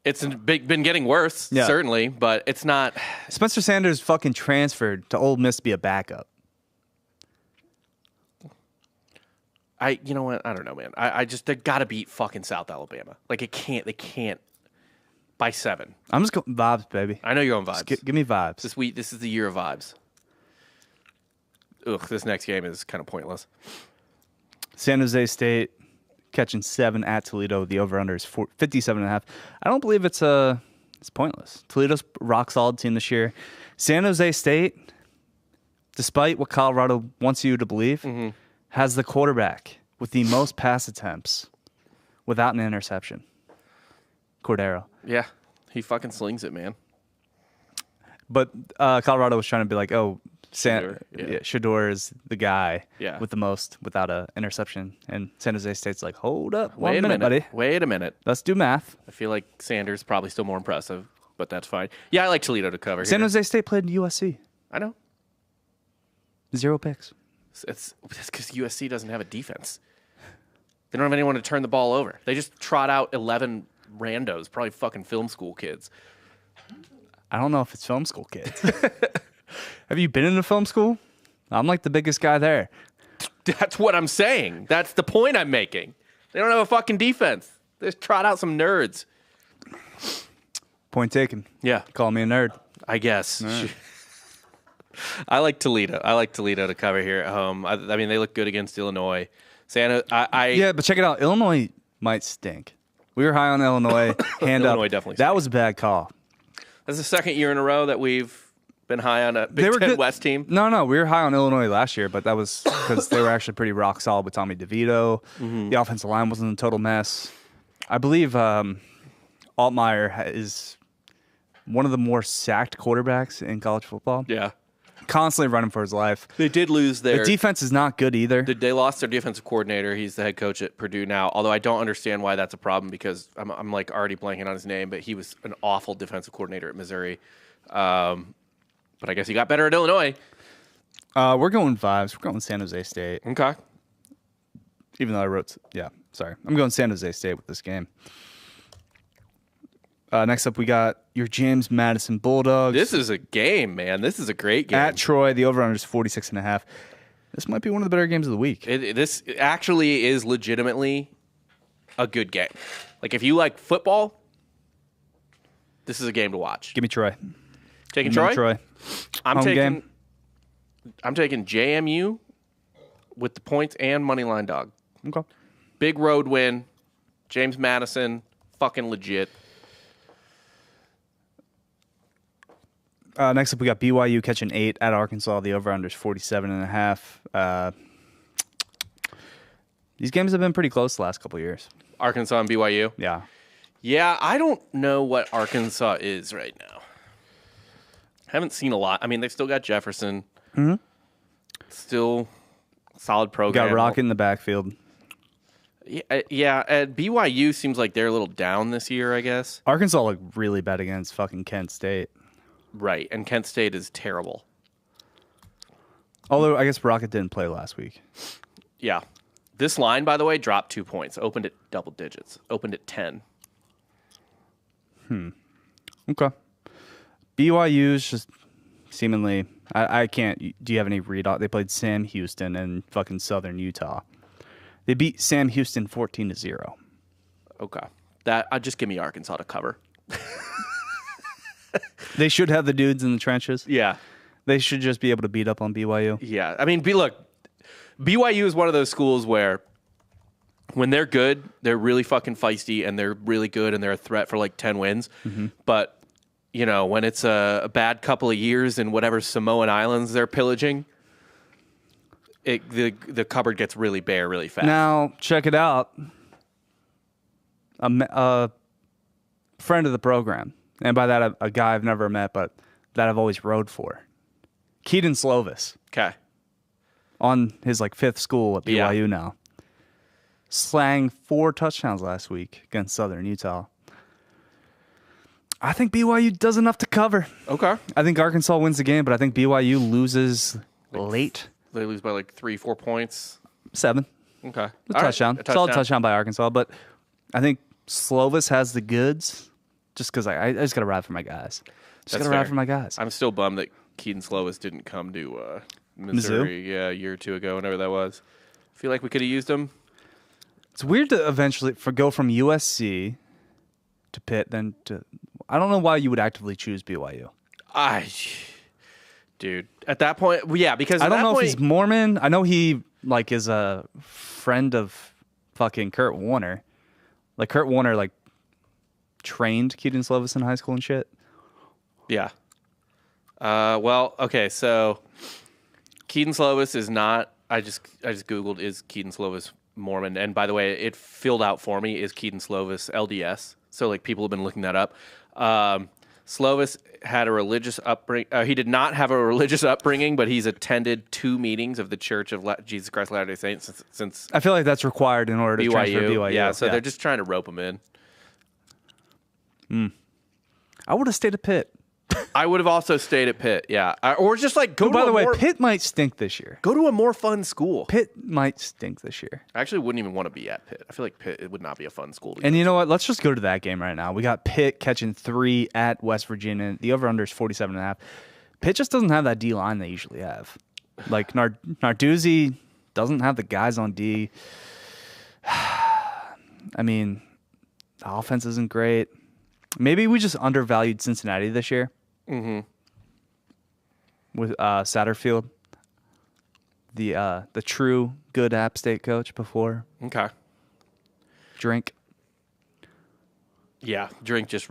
Speaker 3: It's been getting worse,
Speaker 4: Yeah.
Speaker 3: certainly, but it's not.
Speaker 4: Spencer Sanders fucking transferred to Ole Miss to be a backup.
Speaker 3: You know what? I don't know, man. They gotta beat fucking South Alabama. They can't by 7.
Speaker 4: I'm just going vibes, baby.
Speaker 3: I know you're on vibes.
Speaker 4: Give me vibes.
Speaker 3: This is the year of vibes. Ugh, this next game is kind of pointless.
Speaker 4: San Jose State catching 7 at Toledo. The over-under is 57.5. I don't believe it's a It's pointless. Toledo's rock solid team this year. San Jose State, despite what Colorado wants you to believe, has the quarterback with the most pass attempts without an interception. Cordero.
Speaker 3: Yeah, he fucking slings it, man.
Speaker 4: But Colorado was trying to be like, oh,
Speaker 3: Shedeur,
Speaker 4: Shedeur is the guy
Speaker 3: Yeah.
Speaker 4: with the most without an interception. And San Jose State's like, hold up,
Speaker 3: Wait
Speaker 4: one minute, buddy.
Speaker 3: Wait a minute.
Speaker 4: Let's do math.
Speaker 3: I feel like Sanders probably still more impressive, but that's fine. Yeah, I like Toledo to cover
Speaker 4: San
Speaker 3: here.
Speaker 4: Jose State played in USC.
Speaker 3: I know.
Speaker 4: 0 picks.
Speaker 3: It's because USC doesn't have a defense. They don't have anyone to turn the ball over. They just trot out 11 randos, probably fucking film school kids.
Speaker 4: I don't know if it's film school kids. Have you been in a film school? I'm like the biggest guy there.
Speaker 3: That's what I'm saying. That's the point I'm making. They don't have a fucking defense. They just trot out some nerds.
Speaker 4: Point taken.
Speaker 3: Yeah,
Speaker 4: Call me a nerd.
Speaker 3: I guess. I like Toledo. I like Toledo to cover here at home. I mean, they look good against Illinois.
Speaker 4: Yeah, but check it out. Illinois might stink. We were high on Illinois. Hand
Speaker 3: Illinois
Speaker 4: up.
Speaker 3: definitely
Speaker 4: That
Speaker 3: stinks.
Speaker 4: was a bad call.
Speaker 3: That's the second year in a row that we've been high on a
Speaker 4: They
Speaker 3: Big
Speaker 4: were
Speaker 3: Ten
Speaker 4: good.
Speaker 3: West team.
Speaker 4: No, we were high on Illinois last year, but that was because they were actually pretty rock solid with Tommy DeVito. The offensive line wasn't a total mess. I believe Altmaier is one of the more sacked quarterbacks in college football.
Speaker 3: Yeah.
Speaker 4: Constantly running for his life.
Speaker 3: They did lose their
Speaker 4: The defense is not good either.
Speaker 3: They lost their defensive coordinator. He's the head coach at Purdue now. Although I don't understand why that's a problem because I'm like already blanking on his name, but he was an awful defensive coordinator at Missouri. But I guess he got better at Illinois.
Speaker 4: We're going vibes. We're going San Jose State.
Speaker 3: Okay.
Speaker 4: Even though I'm going San Jose State with this game. Next up, we got your James Madison Bulldogs.
Speaker 3: This is a game, man. This is a great game.
Speaker 4: At Troy, the over-under is 46.5. This might be one of the better games of the week.
Speaker 3: This actually is legitimately a good game. Like if you like football, this is a game to watch.
Speaker 4: Give me Troy.
Speaker 3: Taking
Speaker 4: Give me
Speaker 3: Troy? I'm
Speaker 4: Home
Speaker 3: taking
Speaker 4: game.
Speaker 3: I'm taking JMU with the points and money line dog.
Speaker 4: Okay.
Speaker 3: Big road win. James Madison, fucking legit.
Speaker 4: Next up, we got BYU catching 8 at Arkansas. The over-under is 47.5. These games have been pretty close the last couple of years.
Speaker 3: Arkansas and BYU.
Speaker 4: Yeah.
Speaker 3: Yeah, I don't know what Arkansas is right now. Haven't seen a lot. I mean, they've still got Jefferson. Mm-hmm. Still solid program.
Speaker 4: Got Rocket in the backfield.
Speaker 3: Yeah, at BYU seems like they're a little down this year, I guess.
Speaker 4: Arkansas looked really bad against fucking Kent State.
Speaker 3: Right, and Kent State is terrible.
Speaker 4: Although, I guess Rocket didn't play last week.
Speaker 3: Yeah. This line, by the way, dropped 2 points. Opened at double digits. Opened at 10.
Speaker 4: Okay. BYU's just seemingly... I can't... Do you have any read on... They played Sam Houston in fucking Southern Utah. They beat Sam Houston 14-0.
Speaker 3: Okay. That just give me Arkansas to cover.
Speaker 4: They should have the dudes in the trenches.
Speaker 3: Yeah.
Speaker 4: They should just be able to beat up on BYU.
Speaker 3: Yeah. I mean, look, BYU is one of those schools where when they're good, they're really fucking feisty and they're really good and they're a threat for like 10 wins. Mm-hmm. But, you know, when it's a bad couple of years in whatever Samoan Islands they're pillaging, the cupboard gets really bare really fast.
Speaker 4: Now, check it out. A friend of the program, and by that, a guy I've never met, but that I've always rode for. Keaton Slovis.
Speaker 3: Okay.
Speaker 4: On his like 5th school at BYU now. Slang 4 touchdowns last week against Southern Utah. I think BYU does enough to cover.
Speaker 3: Okay.
Speaker 4: I think Arkansas wins the game, but I think BYU loses late.
Speaker 3: They lose by like 3-4 points.
Speaker 4: 7.
Speaker 3: Okay.
Speaker 4: A touchdown.
Speaker 3: Right.
Speaker 4: Solid touchdown by Arkansas, but I think Slovis has the goods just because I just got to ride for my guys. Just got to ride for my guys.
Speaker 3: I'm still bummed that Keaton Slovis didn't come to Missouri a year or 2 ago, whenever that was. I feel like we could have used him.
Speaker 4: It's weird to eventually go from USC to Pitt, then to... I don't know why you would actively choose BYU.
Speaker 3: Dude, at that point, yeah, because
Speaker 4: I don't know if he's Mormon. I know he like is a friend of fucking Kurt Warner. Like Kurt Warner, like trained Keaton Slovis in high school and shit.
Speaker 3: Yeah. Well, okay, so Keaton Slovis is not. I just Googled, is Keaton Slovis Mormon? And by the way, it filled out for me, is Keaton Slovis LDS? So like people have been looking that up. Slovis had a religious upbringing. He did not have a religious upbringing, but he's attended 2 meetings of the Church of Jesus Christ of Latter-day Saints since
Speaker 4: I feel like that's required in order to transfer to BYU.
Speaker 3: Yeah, so they're just trying to rope him in.
Speaker 4: I would have stayed at Pitt.
Speaker 3: I would have also stayed at Pitt, yeah. Or just like go.
Speaker 4: By the way, Pitt might stink this year.
Speaker 3: Go to a more fun school.
Speaker 4: Pitt might stink this year.
Speaker 3: I actually wouldn't even want to be at Pitt. I feel like Pitt, it would not be a fun school to
Speaker 4: And
Speaker 3: go
Speaker 4: you know what? Let's just go to that game right now. We got Pitt catching 3 at West Virginia. The over-under is 47.5. Pitt just doesn't have that D line they usually have. Like Narduzzi doesn't have the guys on D. I mean, the offense isn't great. Maybe we just undervalued Cincinnati this year. Mm-hmm. With Satterfield, the true good App State coach before.
Speaker 3: Okay.
Speaker 4: Drink.
Speaker 3: Yeah, Drink just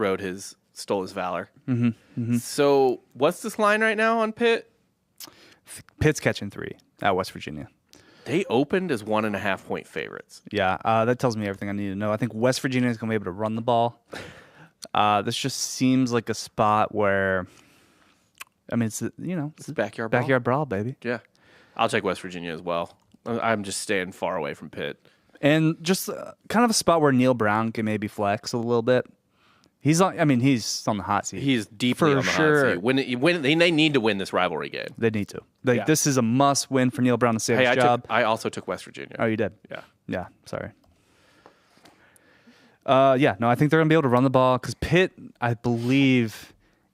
Speaker 3: stole his valor. Mm-hmm. Mm-hmm. So what's this line right now on Pitt?
Speaker 4: Pitt's catching 3 at West Virginia.
Speaker 3: They opened as 1.5-point favorites.
Speaker 4: Yeah, that tells me everything I need to know. I think West Virginia is going to be able to run the ball. This just seems like a spot where, I mean, it's
Speaker 3: It's backyard
Speaker 4: brawl, baby.
Speaker 3: Yeah, I'll take West Virginia as well. I'm just staying far away from Pitt, and
Speaker 4: just kind of a spot where Neil Brown can maybe flex a little bit. He's on the hot seat.
Speaker 3: He's deeply on the hot seat. They need to win this rivalry game.
Speaker 4: They need to. This is a must win for Neil Brown to save his job.
Speaker 3: I also took West Virginia.
Speaker 4: Oh, you did?
Speaker 3: Yeah.
Speaker 4: Sorry. I think they're going to be able to run the ball because Pitt, I believe,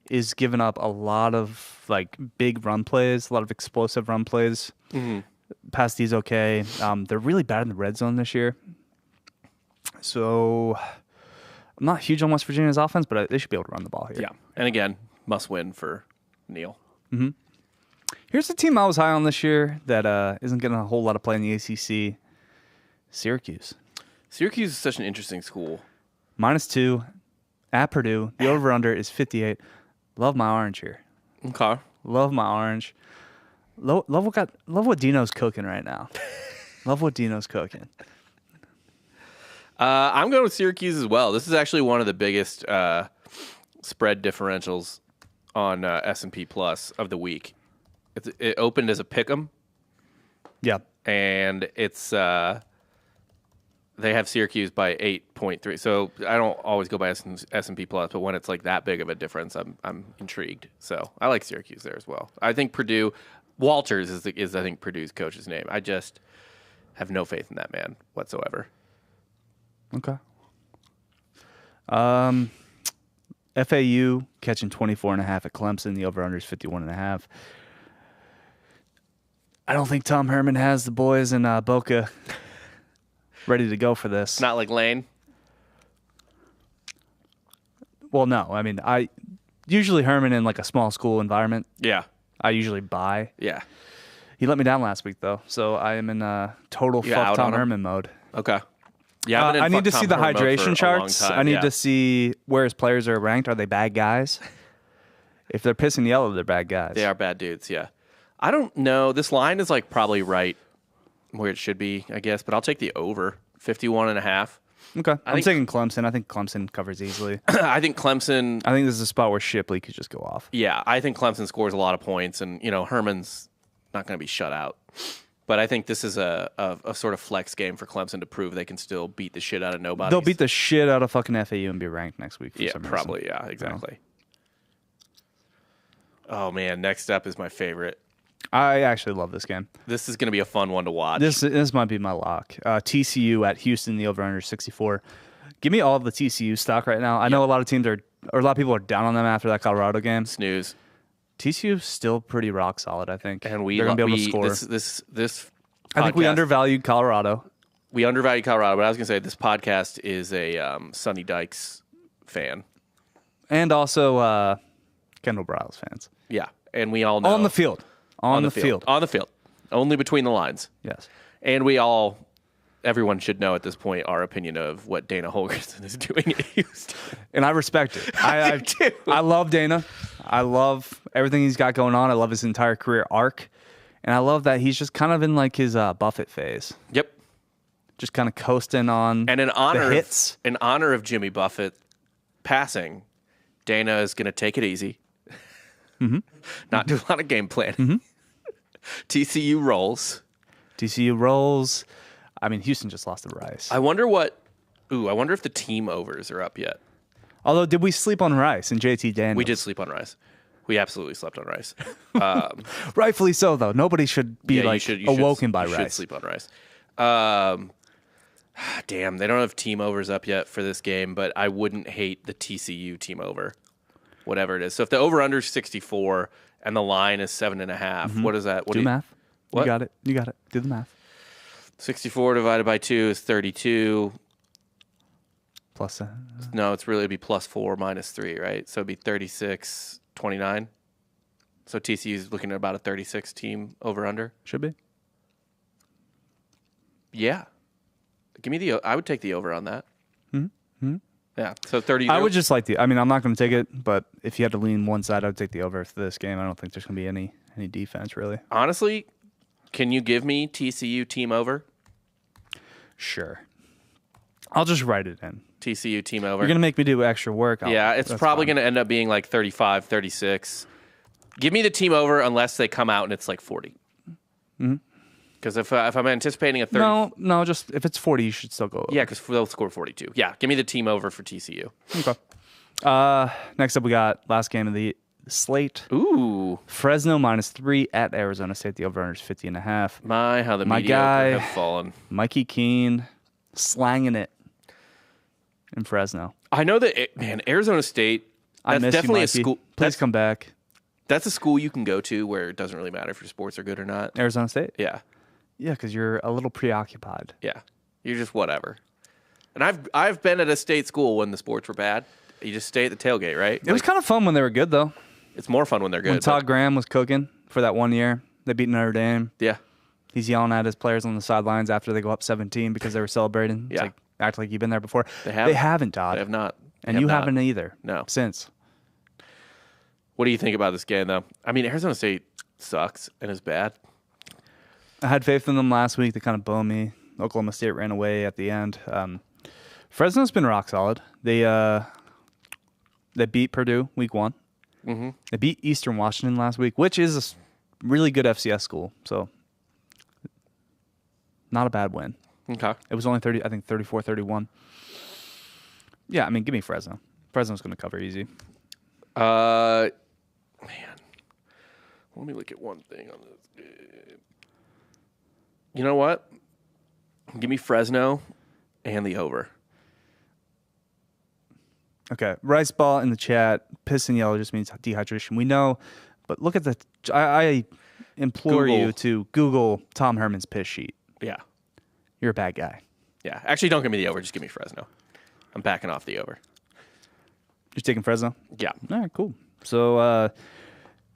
Speaker 4: is giving up a lot of like big run plays, a lot of explosive run plays. Mm-hmm. Past D's okay. They're really bad in the red zone this year. So I'm not huge on West Virginia's offense, but they should be able to run the ball here.
Speaker 3: Yeah, and again, must win for Neil.
Speaker 4: Mm-hmm. Here's the team I was high on this year that isn't getting a whole lot of play in the ACC. Syracuse.
Speaker 3: Syracuse is such an interesting school.
Speaker 4: -2 at Purdue. The over-under is 58. Love my orange here.
Speaker 3: Okay.
Speaker 4: Love my orange. Love what Dino's cooking right now. Love what Dino's cooking.
Speaker 3: I'm going with Syracuse as well. This is actually one of the biggest spread differentials on S&P Plus of the week. It opened as a pick'em.
Speaker 4: Yeah.
Speaker 3: And it's they have Syracuse by 8.3. So I don't always go by S&P Plus, but when it's like that big of a difference, I'm intrigued. So I like Syracuse there as well. I think Purdue, Walters is I think Purdue's coach's name. I just have no faith in that man whatsoever.
Speaker 4: Okay. FAU catching 24.5 at Clemson. The over-under is 51.5. I don't think Tom Herman has the boys in Boca ready to go for this.
Speaker 3: Not like Lane?
Speaker 4: Well, no. I mean, usually Herman in like a small school environment.
Speaker 3: Yeah.
Speaker 4: I usually buy.
Speaker 3: Yeah.
Speaker 4: He let me down last week, though, so I am in total fuck Tom Herman mode.
Speaker 3: Okay. Yeah,
Speaker 4: I need to see the hydration charts. I need to see where his players are ranked. Are they bad guys? If they're pissing yellow, they're bad guys.
Speaker 3: They are bad dudes, yeah. I don't know. This line is like probably right where it should be, I guess, but I'll take the over, 51.5.
Speaker 4: Okay. I'm taking Clemson. I think Clemson covers easily.
Speaker 3: I think this
Speaker 4: is a spot where Shipley could just go off.
Speaker 3: Yeah, I think Clemson scores a lot of points, and, Herman's not going to be shut out. But I think this is a sort of flex game for Clemson to prove they can still beat the shit out of nobody.
Speaker 4: They'll beat the shit out of fucking FAU and be ranked next week. For some
Speaker 3: probably.
Speaker 4: reason.
Speaker 3: Yeah, exactly. Oh, man. Next up is my favorite.
Speaker 4: I actually love this game.
Speaker 3: This is going to be a fun one to watch.
Speaker 4: This might be my lock. TCU at Houston, the over-under 64. Give me all of the TCU stock right now. I know a lot of teams a lot of people are down on them after that Colorado game.
Speaker 3: Snooze.
Speaker 4: TCU is still pretty rock solid, I think.
Speaker 3: And
Speaker 4: they're going to be able to score.
Speaker 3: This
Speaker 4: I think we undervalued Colorado.
Speaker 3: We undervalued Colorado, but I was going to say this podcast is a Sonny Dykes fan.
Speaker 4: And also Kendall Briles fans.
Speaker 3: Yeah, and we all know.
Speaker 4: On the field. On the field.
Speaker 3: On the field. Only between the lines.
Speaker 4: Yes.
Speaker 3: And we all everyone should know at this point our opinion of what Dana Holgorsen is doing at Houston.
Speaker 4: And I respect it. I
Speaker 3: do.
Speaker 4: I love Dana. I love everything he's got going on. I love his entire career arc. And I love that he's just kind of in like his Buffett phase.
Speaker 3: Yep.
Speaker 4: Just kind of coasting on
Speaker 3: And in honor
Speaker 4: the hits.
Speaker 3: of Jimmy Buffett passing, Dana is going to take it easy. Not do a lot of game planning. TCU rolls.
Speaker 4: TCU rolls. I mean, Houston just lost to Rice.
Speaker 3: I wonder if the team overs are up yet.
Speaker 4: Although, did we sleep on Rice and JT Daniels?
Speaker 3: We did sleep on Rice. We absolutely slept on Rice.
Speaker 4: Rightfully so, though. Nobody should be
Speaker 3: you
Speaker 4: awoken by
Speaker 3: you
Speaker 4: Rice.
Speaker 3: should sleep on Rice. Damn, they don't have team overs up yet for this game, but I wouldn't hate the TCU team over, whatever it is. So if the over-under is 64 and the line is 7.5, what is that?
Speaker 4: Do math.
Speaker 3: What?
Speaker 4: You got it. You got it. Do the math.
Speaker 3: 64 divided by 2 is 32.
Speaker 4: Plus,
Speaker 3: No, it'd be plus 4 minus 3, right? So it'd be 36, 29. So TCU's looking at about a 36 team over-under.
Speaker 4: should be.
Speaker 3: Yeah. I would take the over on that. Yeah. So 30.
Speaker 4: I would just like I'm not going to take it, but if you had to lean one side, I would take the over for this game. I don't think there's going to be any defense, really.
Speaker 3: Honestly, can you give me TCU team over?
Speaker 4: Sure. I'll just write it in.
Speaker 3: TCU team over.
Speaker 4: You're going to make me do extra work.
Speaker 3: Yeah, it's probably going to end up being like 35, 36. Give me the team over unless they come out and it's like 40. Because if I'm anticipating a 30...
Speaker 4: No, just if it's 40, you should still go over.
Speaker 3: Yeah, because they'll score 42. Yeah, give me the team over for TCU.
Speaker 4: Okay. Next up, we got last game of the slate.
Speaker 3: Ooh.
Speaker 4: Fresno -3 at Arizona State. The over-under is 50.5.
Speaker 3: How the
Speaker 4: My
Speaker 3: mediocre
Speaker 4: guy,
Speaker 3: have fallen.
Speaker 4: Mikey Keene, slanging it in Fresno.
Speaker 3: I know that, man, Arizona State,
Speaker 4: I
Speaker 3: that's
Speaker 4: miss
Speaker 3: definitely
Speaker 4: you,
Speaker 3: a school.
Speaker 4: Please come back.
Speaker 3: That's a school you can go to where it doesn't really matter if your sports are good or not.
Speaker 4: Arizona State?
Speaker 3: Yeah.
Speaker 4: Yeah, because you're a little preoccupied.
Speaker 3: Yeah. You're just whatever. And I've been at a state school when the sports were bad. You just stay at the tailgate, right?
Speaker 4: It was kind of fun when they were good, though.
Speaker 3: It's more fun when they're good.
Speaker 4: When Todd Graham was cooking for that 1 year, they beat Notre Dame.
Speaker 3: Yeah.
Speaker 4: He's yelling at his players on the sidelines after they go up 17 because they were celebrating. It's
Speaker 3: Yeah.
Speaker 4: like, act like you've been there before.
Speaker 3: They haven't,
Speaker 4: Todd.
Speaker 3: They have not.
Speaker 4: And you haven't either.
Speaker 3: No.
Speaker 4: Since.
Speaker 3: What do you think about this game, though? I mean, Arizona State sucks and is bad.
Speaker 4: I had faith in them last week. They kind of bummed me. Oklahoma State ran away at the end. Fresno's been rock solid. They beat Purdue week 1.
Speaker 3: Mm-hmm.
Speaker 4: They beat Eastern Washington last week, which is a really good FCS school. So not a bad win.
Speaker 3: Okay.
Speaker 4: It was only 34-31. Yeah, I mean, give me Fresno. Fresno's going to cover easy.
Speaker 3: Man. Let me look at one thing on this game. You know what? Give me Fresno and the over.
Speaker 4: Okay. Rice ball in the chat. Piss and yellow just means dehydration. We know, but look at the. I implore
Speaker 3: Google.
Speaker 4: you to Google Tom Herman's piss sheet.
Speaker 3: Yeah.
Speaker 4: You're a bad guy.
Speaker 3: Yeah. Actually, don't give me the over. Just give me Fresno. I'm backing off the over.
Speaker 4: You're taking Fresno?
Speaker 3: Yeah.
Speaker 4: All right, cool. So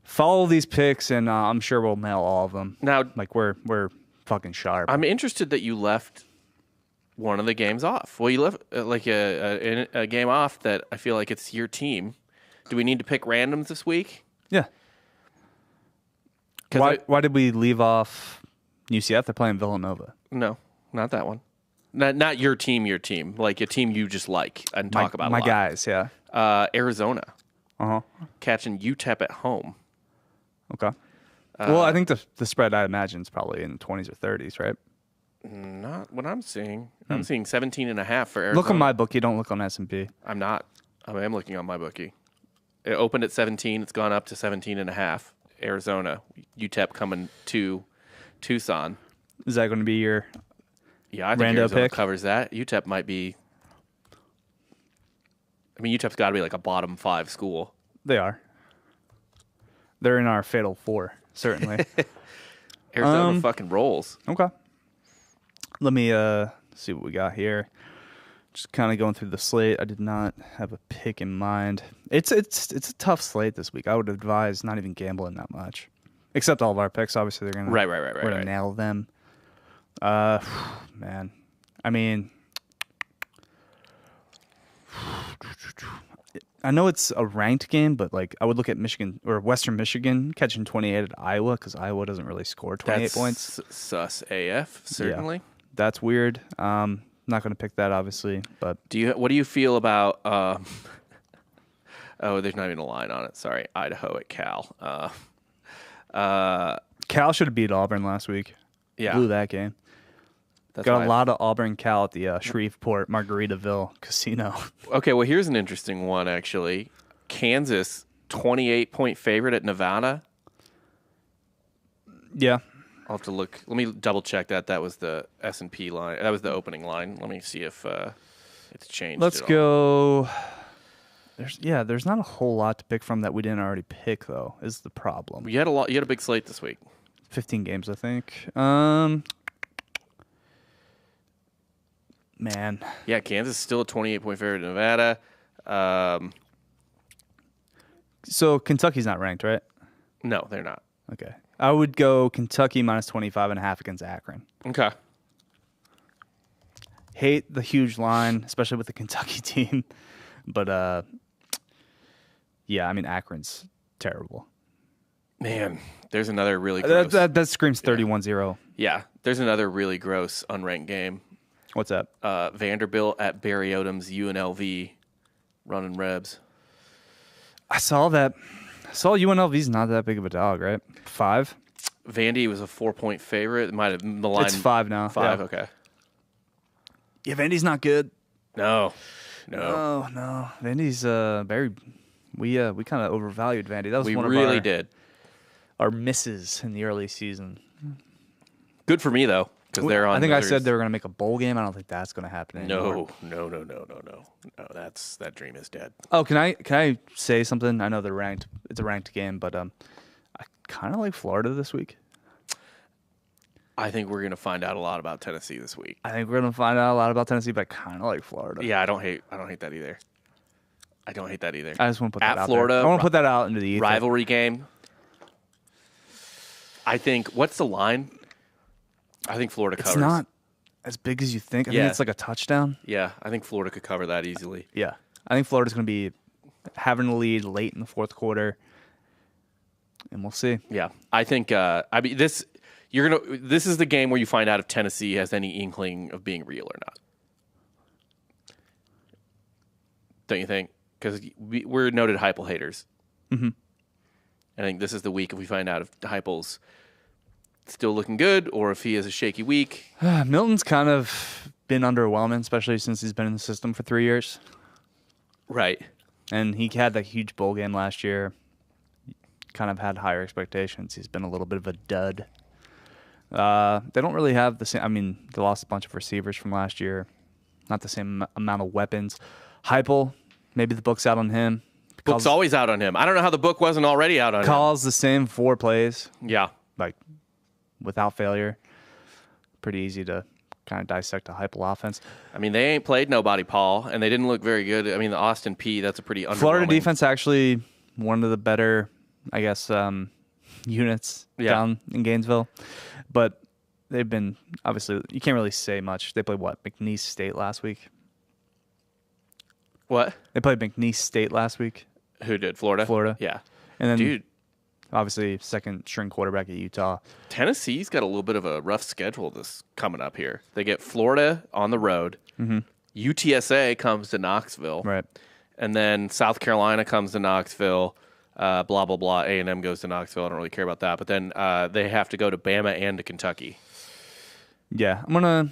Speaker 4: follow these picks, and I'm sure we'll mail all of them.
Speaker 3: Now,
Speaker 4: Like, we're fucking sharp.
Speaker 3: I'm interested that you left one of the games off. Well, you left a game off that I feel like it's your team. Do we need to pick randoms this week?
Speaker 4: Yeah. Why did we leave off UCF? They're playing Villanova.
Speaker 3: No, not that one. Not your team, like a team you just like and talk about a
Speaker 4: my
Speaker 3: lot.
Speaker 4: guys, yeah.
Speaker 3: Arizona
Speaker 4: Uh-huh.
Speaker 3: catching UTEP at home.
Speaker 4: Okay. Well, I think the spread, I imagine, is probably in the 20s or 30s, right?
Speaker 3: Not what I'm seeing. I'm seeing 17.5 for Arizona.
Speaker 4: Look on my bookie. Don't look on S&P.
Speaker 3: I'm not. I am looking on my bookie. It opened at 17. It's gone up to 17.5. Arizona. UTEP coming to Tucson.
Speaker 4: Is that going to be your
Speaker 3: Yeah, I think
Speaker 4: rando
Speaker 3: Arizona
Speaker 4: pick?
Speaker 3: covers that. UTEP might be. I mean, UTEP's got to be like a bottom 5 school.
Speaker 4: They are. They're in our fatal 4, certainly.
Speaker 3: Arizona fucking rolls.
Speaker 4: Okay. Let me see what we got here. Just kind of going through the slate. I did not have a pick in mind. It's a tough slate this week. I would advise not even gambling that much. Except all of our picks. Obviously, they're gonna
Speaker 3: Right.
Speaker 4: we're gonna nail them. Man, I mean, I know it's a ranked game, but like I would look at Michigan or Western Michigan catching 28 at Iowa because Iowa doesn't really score 28 points.
Speaker 3: Sus AF, certainly.
Speaker 4: Yeah, that's weird. Not going to pick that, obviously. But
Speaker 3: what do you feel about? Oh, there's not even a line on it. Sorry, Idaho at Cal.
Speaker 4: Cal should have beat Auburn last week.
Speaker 3: Yeah,
Speaker 4: blew that game. Got a lot of Auburn Cal at the Shreveport Margaritaville Casino.
Speaker 3: Okay, well, here's an interesting one, actually. Kansas, 28-point favorite at Nevada.
Speaker 4: Yeah.
Speaker 3: I'll have to look. Let me double-check that. That was the S&P line. That was the opening line. Let me see if it's changed.
Speaker 4: Let's go. There's not a whole lot to pick from that we didn't already pick, though, is the problem.
Speaker 3: You had a big slate this week.
Speaker 4: 15 games, I think. Man.
Speaker 3: Yeah, Kansas is still a 28-point favorite in Nevada.
Speaker 4: So Kentucky's not ranked, right?
Speaker 3: No, they're not.
Speaker 4: Okay. I would go Kentucky minus 25.5 against Akron.
Speaker 3: Okay.
Speaker 4: Hate the huge line, especially with the Kentucky team. But, yeah, I mean, Akron's terrible.
Speaker 3: Man, there's another really gross.
Speaker 4: That screams 31-0.
Speaker 3: Yeah, there's another really gross unranked game.
Speaker 4: What's that?
Speaker 3: Vanderbilt at Barry Odom's UNLV running Rebs.
Speaker 4: I saw that. UNLV's not that big of a dog, right? 5?
Speaker 3: Vandy was a 4-point favorite. It might have the line.
Speaker 4: It's 5 now.
Speaker 3: 5,
Speaker 4: yeah.
Speaker 3: Okay.
Speaker 4: Yeah, Vandy's not good.
Speaker 3: No.
Speaker 4: Vandy's very. We kind of overvalued Vandy. That was one
Speaker 3: really
Speaker 4: of
Speaker 3: did.
Speaker 4: Our misses in the early season.
Speaker 3: Good for me though, because they're on.
Speaker 4: I think I said they were going to make a bowl game. I don't think that's going to happen anymore.
Speaker 3: No. That dream is dead.
Speaker 4: Oh, can I say something? I know they're ranked. It's a ranked game, but I kind of like Florida this week.
Speaker 3: I think we're going to find out a lot about Tennessee this week.
Speaker 4: I think we're going to find out a lot about Tennessee, but I kind of like Florida.
Speaker 3: Yeah, I don't hate that either. I
Speaker 4: just want to put that out
Speaker 3: Florida.
Speaker 4: there. I want to put that out into the ether.
Speaker 3: Rivalry game. I think, what's the line? I think Florida covers.
Speaker 4: It's not as big as you think. I think it's like a touchdown.
Speaker 3: Yeah, I think Florida could cover that easily.
Speaker 4: Yeah. I think Florida's going to be having the lead late in the fourth quarter, and we'll see.
Speaker 3: Yeah. I think, this is the game where you find out if Tennessee has any inkling of being real or not. Don't you think? Because we're noted Heupel haters.
Speaker 4: Mm-hmm.
Speaker 3: I think this is the week if we find out if Heupel's still looking good or if he has a shaky week.
Speaker 4: Milton's kind of been underwhelming, especially since he's been in the system for 3 years.
Speaker 3: Right.
Speaker 4: And he had that huge bowl game last year. Kind of had higher expectations. He's been a little bit of a dud. They don't really have the same. I mean, they lost a bunch of receivers from last year. Not the same amount of weapons. Heupel, maybe the book's out on him.
Speaker 3: Book's always out on him. I don't know how the book wasn't already out on him.
Speaker 4: Calls the same 4 plays.
Speaker 3: Yeah.
Speaker 4: Like, without failure. Pretty easy to kind of dissect a Heupel offense.
Speaker 3: I mean, they ain't played nobody, Paul, and they didn't look very good. I mean, the Austin P, that's a pretty underwhelming.
Speaker 4: Florida defense actually one of the better, I guess, units down in Gainesville. But they've been, obviously, you can't really say much. They played, McNeese State last week?
Speaker 3: What?
Speaker 4: They played McNeese State last week.
Speaker 3: Who did? Florida?
Speaker 4: Florida.
Speaker 3: Yeah.
Speaker 4: And then,
Speaker 3: dude,
Speaker 4: obviously, second-string quarterback at Utah.
Speaker 3: Tennessee's got a little bit of a rough schedule this coming up here. They get Florida on the road. Mm-hmm. UTSA comes to Knoxville.
Speaker 4: Right.
Speaker 3: And then South Carolina comes to Knoxville. Blah, blah, blah. A&M goes to Knoxville. I don't really care about that. But then they have to go to Bama and to Kentucky.
Speaker 4: Yeah. I'm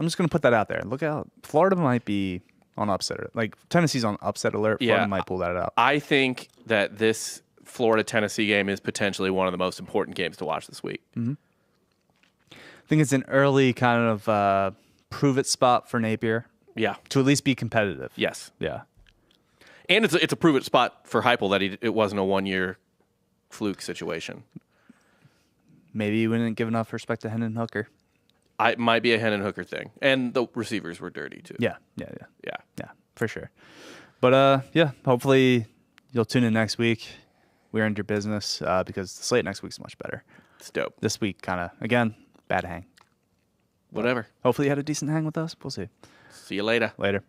Speaker 4: just going to put that out there. Look out. Florida might be on upset. Like, Tennessee's on upset alert. Florida might pull that out.
Speaker 3: I think that this Florida-Tennessee game is potentially one of the most important games to watch this week.
Speaker 4: Mm-hmm. I think it's an early kind of prove-it spot for Napier.
Speaker 3: Yeah.
Speaker 4: To at least be competitive.
Speaker 3: Yes.
Speaker 4: Yeah.
Speaker 3: And it's a prove-it spot for Heupel that it wasn't a one-year fluke situation.
Speaker 4: Maybe we didn't give enough respect to Hendon Hooker.
Speaker 3: It might be a Hendon Hooker thing. And the receivers were dirty, too.
Speaker 4: Yeah, for sure. But, hopefully you'll tune in next week. We earned your business because the slate next week's much better.
Speaker 3: It's dope.
Speaker 4: This week, kind of, again, bad hang.
Speaker 3: Whatever.
Speaker 4: Hopefully you had a decent hang with us. We'll see.
Speaker 3: See you later.
Speaker 4: Later.